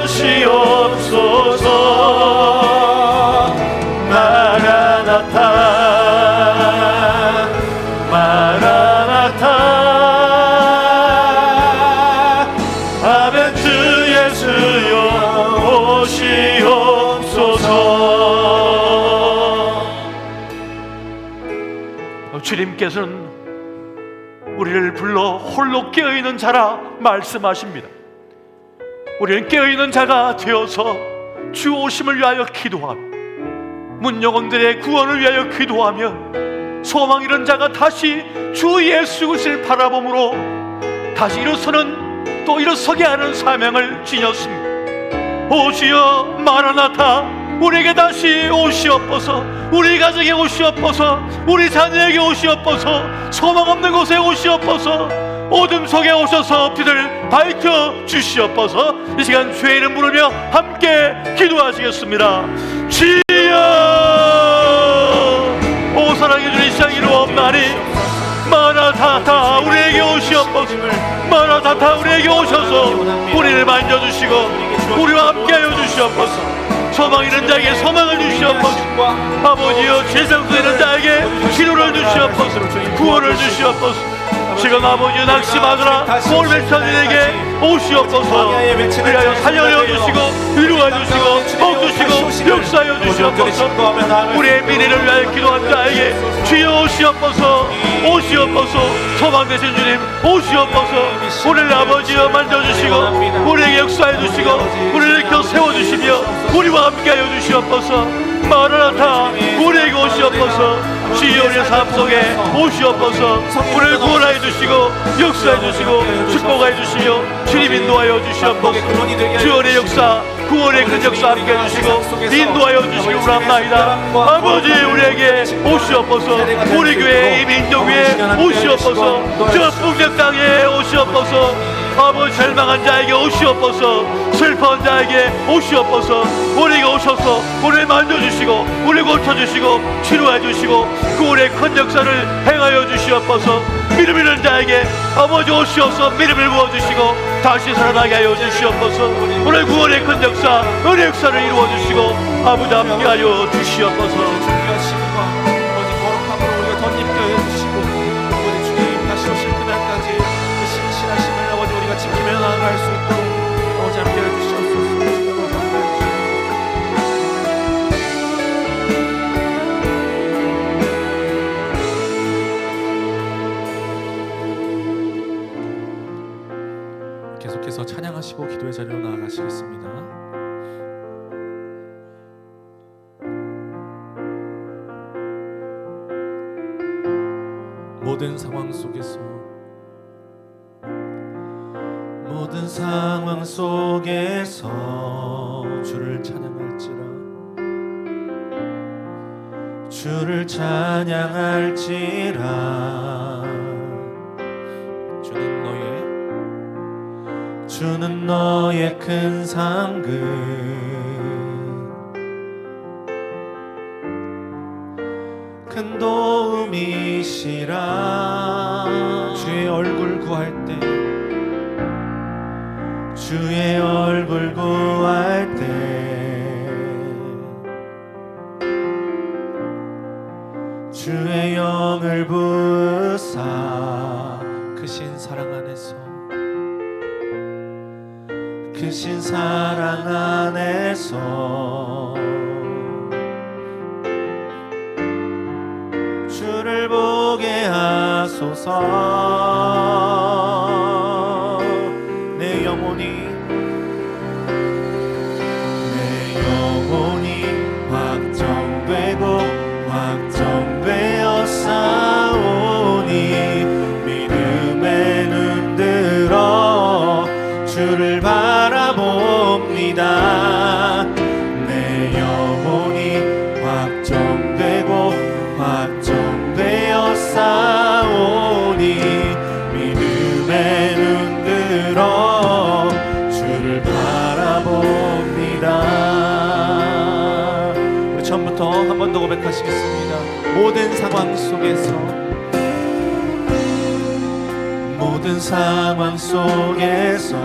오시옵소서. 마라나타 마라나타. 아멘. 주 예수여 오시옵소서. 주님께서는 우리를 불러 홀로 깨어있는 자라 말씀하십니다. 우리는 깨어있는 자가 되어서 주 오심을 위하여 기도하며 문영혼들의 구원을 위하여 기도하며 소망 잃은 자가 다시 주 예수 그리스도를 바라봄으로 다시 일어서는 또 일어서게 하는 사명을 지녔습니다. 오시어 마라나타. 우리에게 다시 오시옵소서. 우리 가정에 오시옵소서. 우리 자녀에게 오시옵소서. 소망 없는 곳에 오시옵소서. 어둠 속에 오셔서 빛을 밝혀 주시옵소서. 이 시간 주의 이름 부르며 함께 기도하시겠습니다. 주여 오 사랑해 주는 시장 이루옵나니 마라나타 우리에게 오시옵소서. 마라나타 우리에게 오셔서 우리를 만져주시고 우리와 함께하여 주시옵소서. 소망 잃은 자에게 소망을 주시옵소서. 아버지여 세상 속에 있는 자에게 치료를 주시옵소서. 구원을 주시옵소서. 지금 아버지 낙심하거나 골 맺혀들에게 오시옵소서. 그리하여 살려내어 주시고 위로해 주시고 복 주시고 역사하여 주시옵소서. 우리의 미래를 위하여 기도한 자에게 주여 오시옵소서, 오시옵소서. 소망 되신 주님 오시옵소서. 우리를 아버지여 만져주시고 우리에게 역사해 주시고 우리를 일으켜 세워주시며 우리와 함께하여 주시옵소서. 마라나타, 우리에게 오시옵소서. 주여 우리의 삶 속에 오시옵소서. 우리를 구원하여 주시고 역사해 주시고 축복하여 주시며 주님 인도하여 주시옵소서. 주원의 역사, 구원의 그 역사 함께해 주시고 인도하여 주시기 원합나이다. 아버지 우리에게 오시옵소서. 우리 교회 이 민족 위에 오시옵소서. 저 풍력 땅에 오시옵소서. 아버지 절망한 자에게 오시옵소서. 슬퍼한 자에게 오시옵소서. 우리에게 오셔서 우리를 만져주시고 우리를 고쳐주시고 치료해 주시고 구원의 큰 역사를 행하여 주시옵소서. 믿음 있는 자에게 아버지 오시옵소서. 믿음을 부어주시고 다시 살아나게 하여 주시옵소서. 오늘 구원의 큰 역사, 은혜 역사를 이루어 주시고 아버지 함께하여 주시옵소서. 준비하심과 아버지 거룩함으로 우리가 덧입게 해주시고 아버지 주님 다시 오실 그날까지 그 신실하심을 아버지 우리가 지키며 나아갈 수 있도록 아버지 함께해 주시옵소서. 아버지 함께해 주시옵소서. 계속해서 찬양하시고 기도의 자리로 나아가시겠습니다. 모든 상황 속에서 주를 찬양할지라 주를 찬양할지라 주는 너의 큰 상급 큰 도움이시라 주의 얼굴 구할 때 주의 얼굴 구할 때 주의 영을 부으사 크신 사랑 안에서 크신 사랑 안에서 주를 보게 하소서. 내 영혼이 확정되고 확정되어 싸우니 믿음의 눈 들어 주를 바라봅니다. 내 영혼이 확정되고 확정되어 싸우니 믿음의 눈 들어 주를 바라봅니다. 우리 처음부터 한 번 더 고백하시겠습니다. 모든 상황 속에서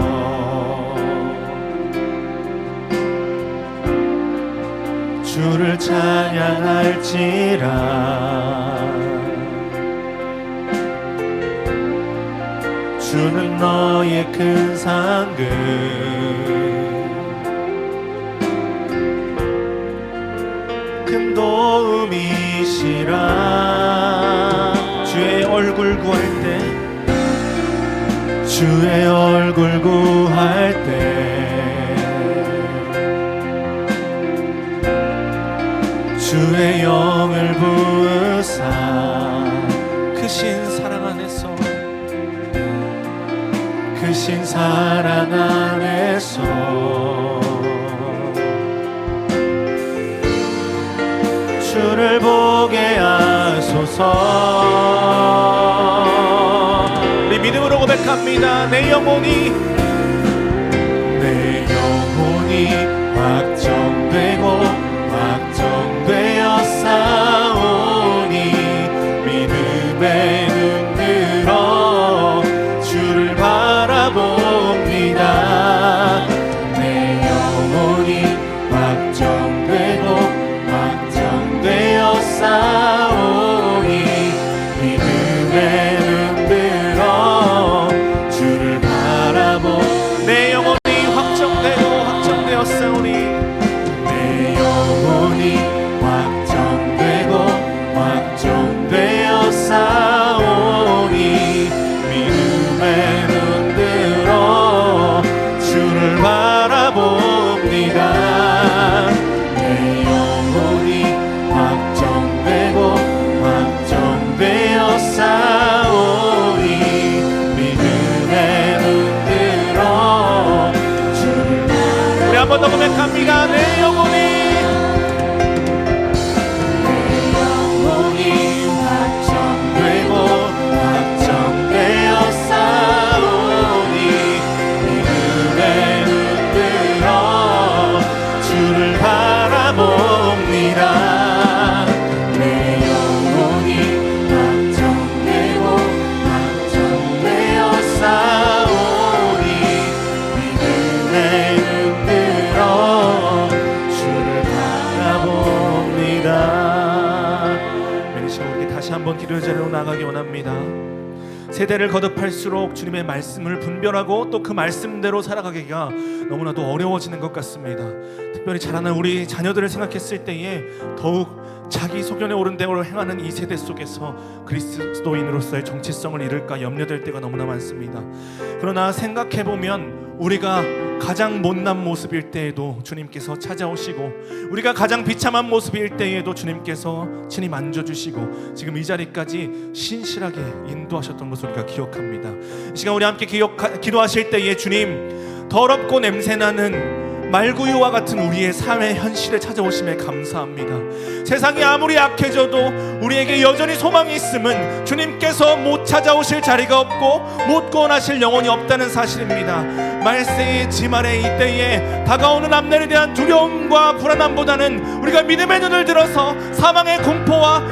주를 찬양할지라 주는 너의 큰 상급 큰 도움이시라 주의 얼굴 구할 때 주의 얼굴 구할 때 주의 영을 부으사 크신 사랑 안에서 크신 사랑 안에서 주를 보게 하소서. 우리 믿음으로 고백합니다. 내 영혼이 확정되고 확정되어 싸우니 믿음의 눈 들어 주를 바라봅니다. 내 영혼이 확정되고 확정되어 싸우니 믿음의 눈 들어 주를 바라보 내 영혼이 확정되고 확정되어 싸우니 내 영혼이 확정되고 확정되어 싸우니 믿음에 눈들어 주를 바라. 우리 한 번 더 고백합니다. 내 영혼이 확정되고 확정되어 싸우니 믿음에 눈들어 주를 바라봅니다. 내 영혼이 확정되고 확정되어 싸우니 믿음에 눈들어 주를 바라봅니다. 우리 다시 한번 기도의 자리로 나가기 원합니다. 세대를 거듭할수록 주님의 말씀을 분별하고 또 그 말씀대로 살아가기가 너무나도 어려워지는 것 같습니다. 특별히 자라는 우리 자녀들을 생각했을 때에 더욱 자기 소견에 오른 대로 행하는 이 세대 속에서 그리스도인으로서의 정체성을 잃을까 염려될 때가 너무나 많습니다. 그러나 생각해보면 우리가 가장 못난 모습일 때에도 주님께서 찾아오시고, 우리가 가장 비참한 모습일 때에도 주님께서 친히 만져주시고 지금 이 자리까지 신실하게 인도하셨던 것을 우리가 기억합니다. 이 시간 우리 함께 기도하실 때에 주님, 더럽고 냄새나는 말구유와 같은 우리의 삶의 현실에 찾아오심에 감사합니다. 세상이 아무리 악해져도 우리에게 여전히 소망이 있음은 주님께서 못 찾아오실 자리가 없고 못 구원하실 영혼이 없다는 사실입니다. 말세의 지말의 이때에 다가오는 앞날에 대한 두려움과 불안함보다는 우리가 믿음의 눈을 들어서 사망의 공포와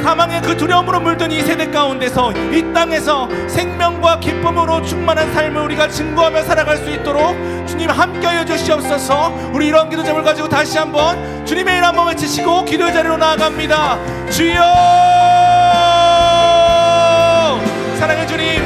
사망의 그 두려움으로 물든 이 세대 가운데서 이 땅에서 생명과 기쁨으로 충만한 삶을 우리가 증거하며 살아갈 수 있도록 주님 함께하여 주시옵소서. 우리 이런 기도 제목을 가지고 다시 한번 주님의 이름 한번 외치시고 기도의 자리로 나아갑니다. 주여, 사랑의 주님,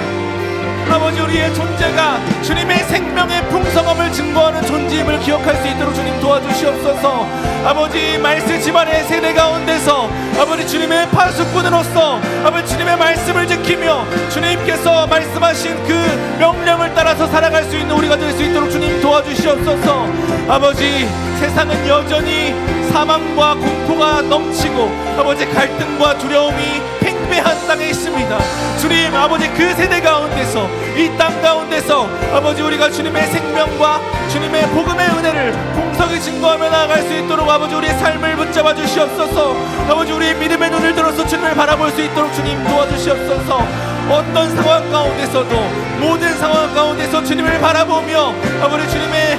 아버지, 우리의 존재가 주님의 생명의 풍성함을 증거하는 존재임을 기억할 수 있도록 주님 도와주시옵소서. 아버지, 말씀 집안의 세대 가운데서 아버지 주님의 파수꾼으로서 아버지 주님의 말씀을 지키며 주님께서 말씀하신 그 명령을 따라서 살아갈 수 있는 우리가 될 수 있도록 주님 도와주시옵소서. 아버지, 세상은 여전히 사망과 공포가 넘치고 아버지 갈등과 두려움이 팽배한 땅에 있습니다. 주님, 아버지 그 세대 가운데서 이 땅 가운데서 아버지 우리가 주님의 생명과 주님의 복음의 은혜를 풍성히 증거하며 나아갈 수 있도록 아버지 우리의 삶을 붙잡아 주시옵소서. 아버지 우리의 믿음의 눈을 들어서 주님을 바라볼 수 있도록 주님 도와주시옵소서. 어떤 상황 가운데서도 모든 상황 가운데서 주님을 바라보며 아버지 주님의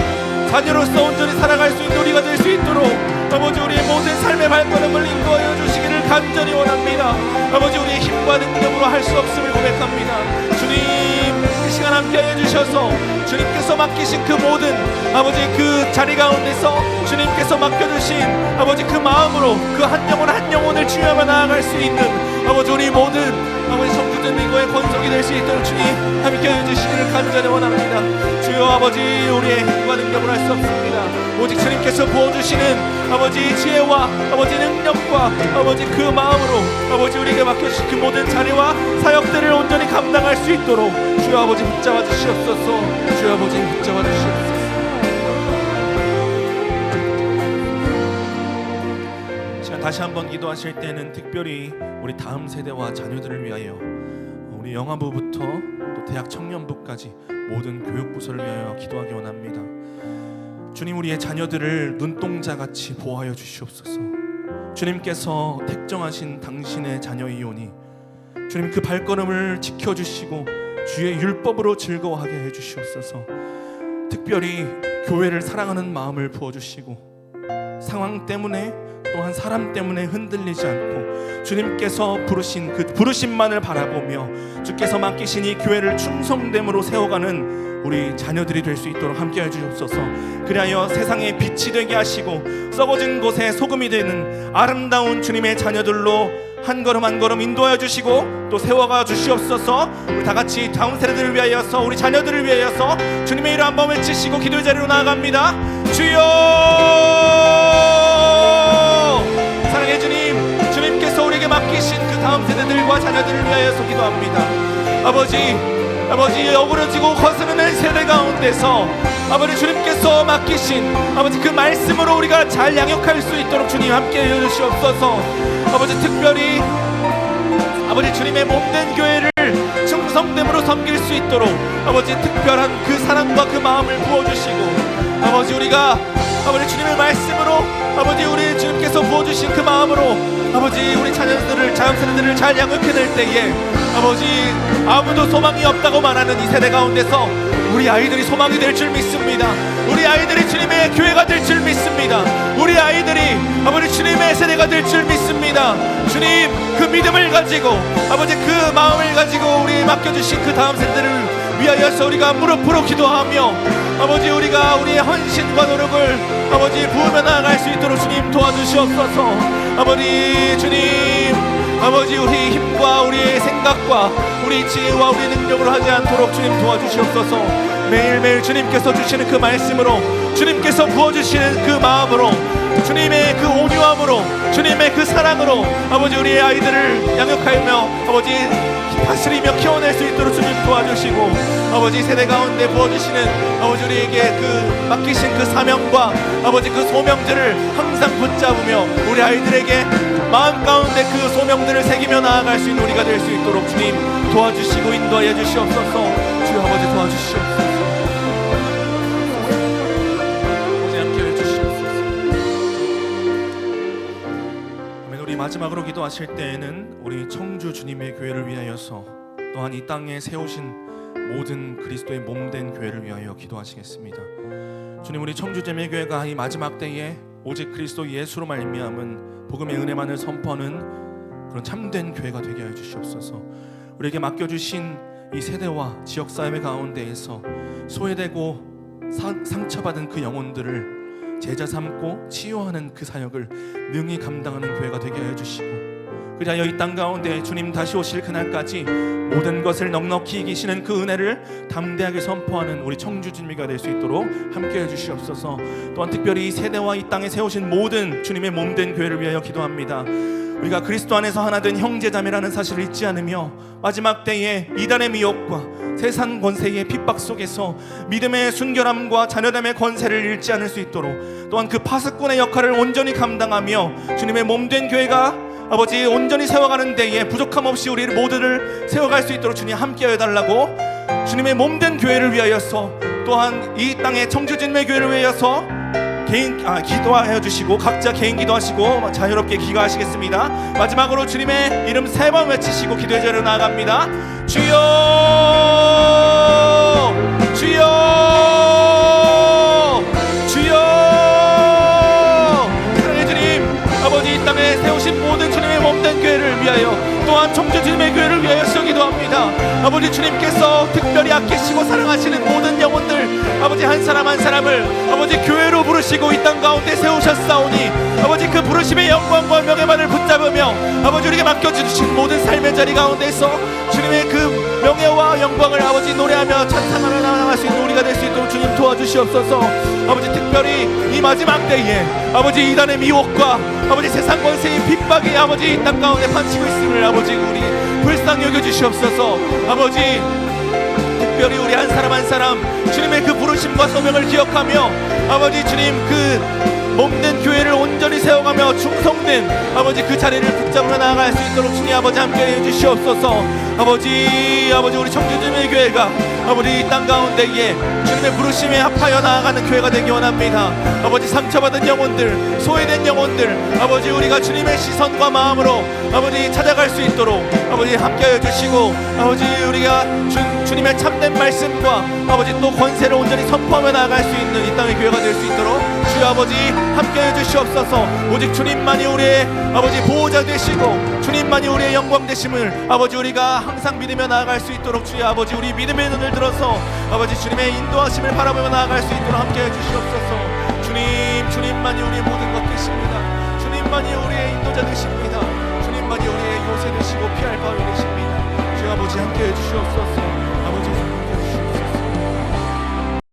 자녀로서 온전히 살아갈 수 있는 우리가 될 수 있도록 아버지 우리의 모든 삶의 발걸음을 인도하여 주시기를 간절히 원합니다. 아버지 우리의 힘과 능력으로 할 수 없음을 고백합니다. 주님, 이 시간 함께하여 주셔서 주님께서 맡기신 그 모든 아버지 그 자리 가운데서 주님께서 맡겨주신 아버지 그 마음으로 그 한 영혼 한 영혼을 치유하며 나아갈 수 있는 아버지 우리 모든 아버지 성도들 믿고의 권속이 될 수 있도록 주님 함께하여 주시기를 간절히 원합니다. 주여, 아버지 우리의 힘과 능력으로 할 수 없습니다. 오직 주님께서 부어주시는 아버지 지혜와 아버지 능력과 아버지 그 마음으로 아버지 우리에게 맡겨주신 그 모든 자리와 사역들을 온전히 감당할 수 있도록 주여 아버지 붙잡아 주시옵소서. 주여 아버지 붙잡아 주시옵소서. 다시 한번 기도하실 때는 특별히 우리 다음 세대와 자녀들을 위하여 우리 영아부부터 또 대학 청년부까지 모든 교육부서를 위하여 기도하기 원합니다. 주님, 우리의 자녀들을 눈동자같이 보호하여 주시옵소서. 주님께서 택정하신 당신의 자녀이오니 주님 그 발걸음을 지켜주시고 주의 율법으로 즐거워하게 해주시옵소서. 특별히 교회를 사랑하는 마음을 부어주시고 상황 때문에 또한 사람 때문에 흔들리지 않고 주님께서 부르신 그 부르심만을 바라보며 주께서 맡기신 이 교회를 충성됨으로 세워가는 우리 자녀들이 될 수 있도록 함께해 주옵소서. 그리하여 세상에 빛이 되게 하시고 썩어진 곳에 소금이 되는 아름다운 주님의 자녀들로 한 걸음 한 걸음 인도하여 주시고 또 세워가 주시옵소서. 우리 다같이 다음 세대들을 위하여서 우리 자녀들을 위하여서 주님의 이름 한번 외치시고 기도의 자리로 나아갑니다. 주여, 사랑의 주님, 주님께서 우리에게 맡기신 그 다음 세대들과 자녀들을 위하여서 기도합니다. 아버지, 아버지 어그러지고 거스르는 세대 가운데서 아버지 주님께서 맡기신 아버지 그 말씀으로 우리가 잘 양육할 수 있도록 주님 함께 해주시옵소서. 아버지 특별히 아버지 주님의 몸된 교회를 충성됨으로 섬길 수 있도록 아버지 특별한 그 사랑과 그 마음을 부어주시고 아버지 우리가 아버지 주님의 말씀으로 아버지 우리 주님께서 부어주신 그 마음으로 아버지 우리 자녀세대들을 잘 양육해낼 때에 아버지 아무도 소망이 없다고 말하는 이 세대 가운데서 우리 아이들이 소망이 될 줄 믿습니다. 우리 아이들이 주님의 교회가 될 줄 믿습니다. 우리 아이들이 아버지 주님의 세대가 될 줄 믿습니다. 주님 그 믿음을 가지고 아버지 그 마음을 가지고 우리 맡겨주신 그 다음 세대를 위하여서 우리가 무릎으로 기도하며 아버지 우리가 우리의 헌신과 노력을 아버지 부으며 나아갈 수 있도록 주님 도와주시옵소서. 아버지 주님 아버지 우리 힘과 우리의 생각과 우리 지혜와 우리 능력으로 하지 않도록 주님 도와주시옵소서. 매일매일 주님께서 주시는 그 말씀으로 주님께서 부어주시는 그 마음으로 주님의 그 온유함으로 주님의 그 사랑으로 아버지 우리의 아이들을 양육하며 아버지 다스리며 키워낼 수 있도록 주님 도와주시고 아버지 세대 가운데 부어주시는 아버지 우리에게 그 맡기신 그 사명과 아버지 그 소명들을 항상 붙잡으며 우리 아이들에게 마음 가운데 그 소명들을 새기며 나아갈 수 있는 우리가 될 수 있도록 주님 도와주시고 인도하여 주시옵소서. 주여 아버지 도와주시옵소서. 아버지 함께 해주시옵소서. 아멘. 우리 마지막으로 기도하실 때에는 우리 청주 주님의 교회를 위하여서 또한 이 땅에 세우신 모든 그리스도의 몸된 교회를 위하여 기도하시겠습니다. 주님 우리 청주 주님의 교회가 이 마지막 때에 오직 그리스도 예수로 말미암은 복음의 은혜만을 선포하는 그런 참된 교회가 되게 하여 주시옵소서. 우리에게 맡겨주신 이 세대와 지역사회 가운데에서 소외되고 상처받은 그 영혼들을 제자 삼고 치유하는 그 사역을 능히 감당하는 교회가 되게 하여 주시고 그리하여 이 땅 가운데 주님 다시 오실 그날까지 모든 것을 넉넉히 이기시는 그 은혜를 담대하게 선포하는 우리 청주 주님이가 될 수 있도록 함께 해주시옵소서. 또한 특별히 이 세대와 이 땅에 세우신 모든 주님의 몸된 교회를 위하여 기도합니다. 우리가 그리스도 안에서 하나된 형제자매라는 사실을 잊지 않으며 마지막 때에 이단의 미혹과 세상 권세의 핍박 속에서 믿음의 순결함과 자녀됨의 권세를 잃지 않을 수 있도록 또한 그 파수꾼의 역할을 온전히 감당하며 주님의 몸된 교회가 아버지 온전히 세워가는 데에 부족함 없이 우리 모두를 세워갈 수 있도록 주님 함께하여 달라고 주님의 몸된 교회를 위하여서 또한 이 땅의 청주진의 교회를 위하여서 기도하여 주시고 각자 개인 기도하시고 자유롭게 기도하시겠습니다. 마지막으로 주님의 이름 3번 외치시고 기도의 자리로 나아갑니다. 주여 주여 주여. 사랑의 주님 아버지 이 땅에 세우신 모든 주님의 몸된 교회를 위하여 또한 청주 주님의 교회를 위하여서 기도합니다. 아버지 주님께서 특별히 아끼시고 사랑하시는 모든 영혼들 아버지 한 사람 한 사람을 아버지 교회로 부르시고 이 땅 가운데 세우셨사오니 아버지 그 부르심의 영광과 명예만을 붙잡으며 아버지 우리에게 맡겨주신 모든 삶의 자리 가운데서 주님의 그 명예와 영광을 아버지 노래하며 찬양하며 나아갈 수 있는 우리가 될 수 있도록 주님 도와주시옵소서. 아버지 특별히 이 마지막 때에 아버지 이단의 미혹과 아버지 세상 권세의 핍박이 아버지 이 땅 가운데 판치고 있음을 아버지 우리 불쌍히 여겨주시옵소서. 아버지 특별히 우리 한 사람 한 사람 주님의 그 부르심과 소명을 기억하며 아버지 주님 그 몸된 교회를 온전히 세워가며 충성된 아버지 그 자리를 붙잡으며 나아갈 수 있도록 주님 아버지 함께해 주시옵소서. 아버지 우리 청주주님의 교회가 아버지 이 땅 가운데에 주님의 부르심에 합하여 나아가는 교회가 되기 원합니다. 아버지 상처받은 영혼들 소외된 영혼들 아버지 우리가 주님의 시선과 마음으로 아버지 찾아갈 수 있도록 아버지 함께하여 주시고 아버지 우리가 주님의 참된 말씀과 아버지 또 권세를 온전히 선포하며 나아갈 수 있는 이 땅의 교회가 될 수 있도록 주여 아버지 함께해 주시옵소서. 오직 주님만이 우리의 아버지 보호자 되시고 주님만이 우리의 영광 되심을 아버지 우리가 항상 믿으며 나아갈 수 있도록 주여 아버지 우리 믿음의 눈을 들어서 아버지 주님의 인도하심을 바라보며 나아갈 수 있도록 함께해 주시옵소서. 주님만이 우리의 모든 것 되십니다. 주님만이 우리의 인도자 되십니다. 주님만이 우리의 요새 되시고 피할 바위 되십니다. 주여 아버지 함께해 주시옵소서.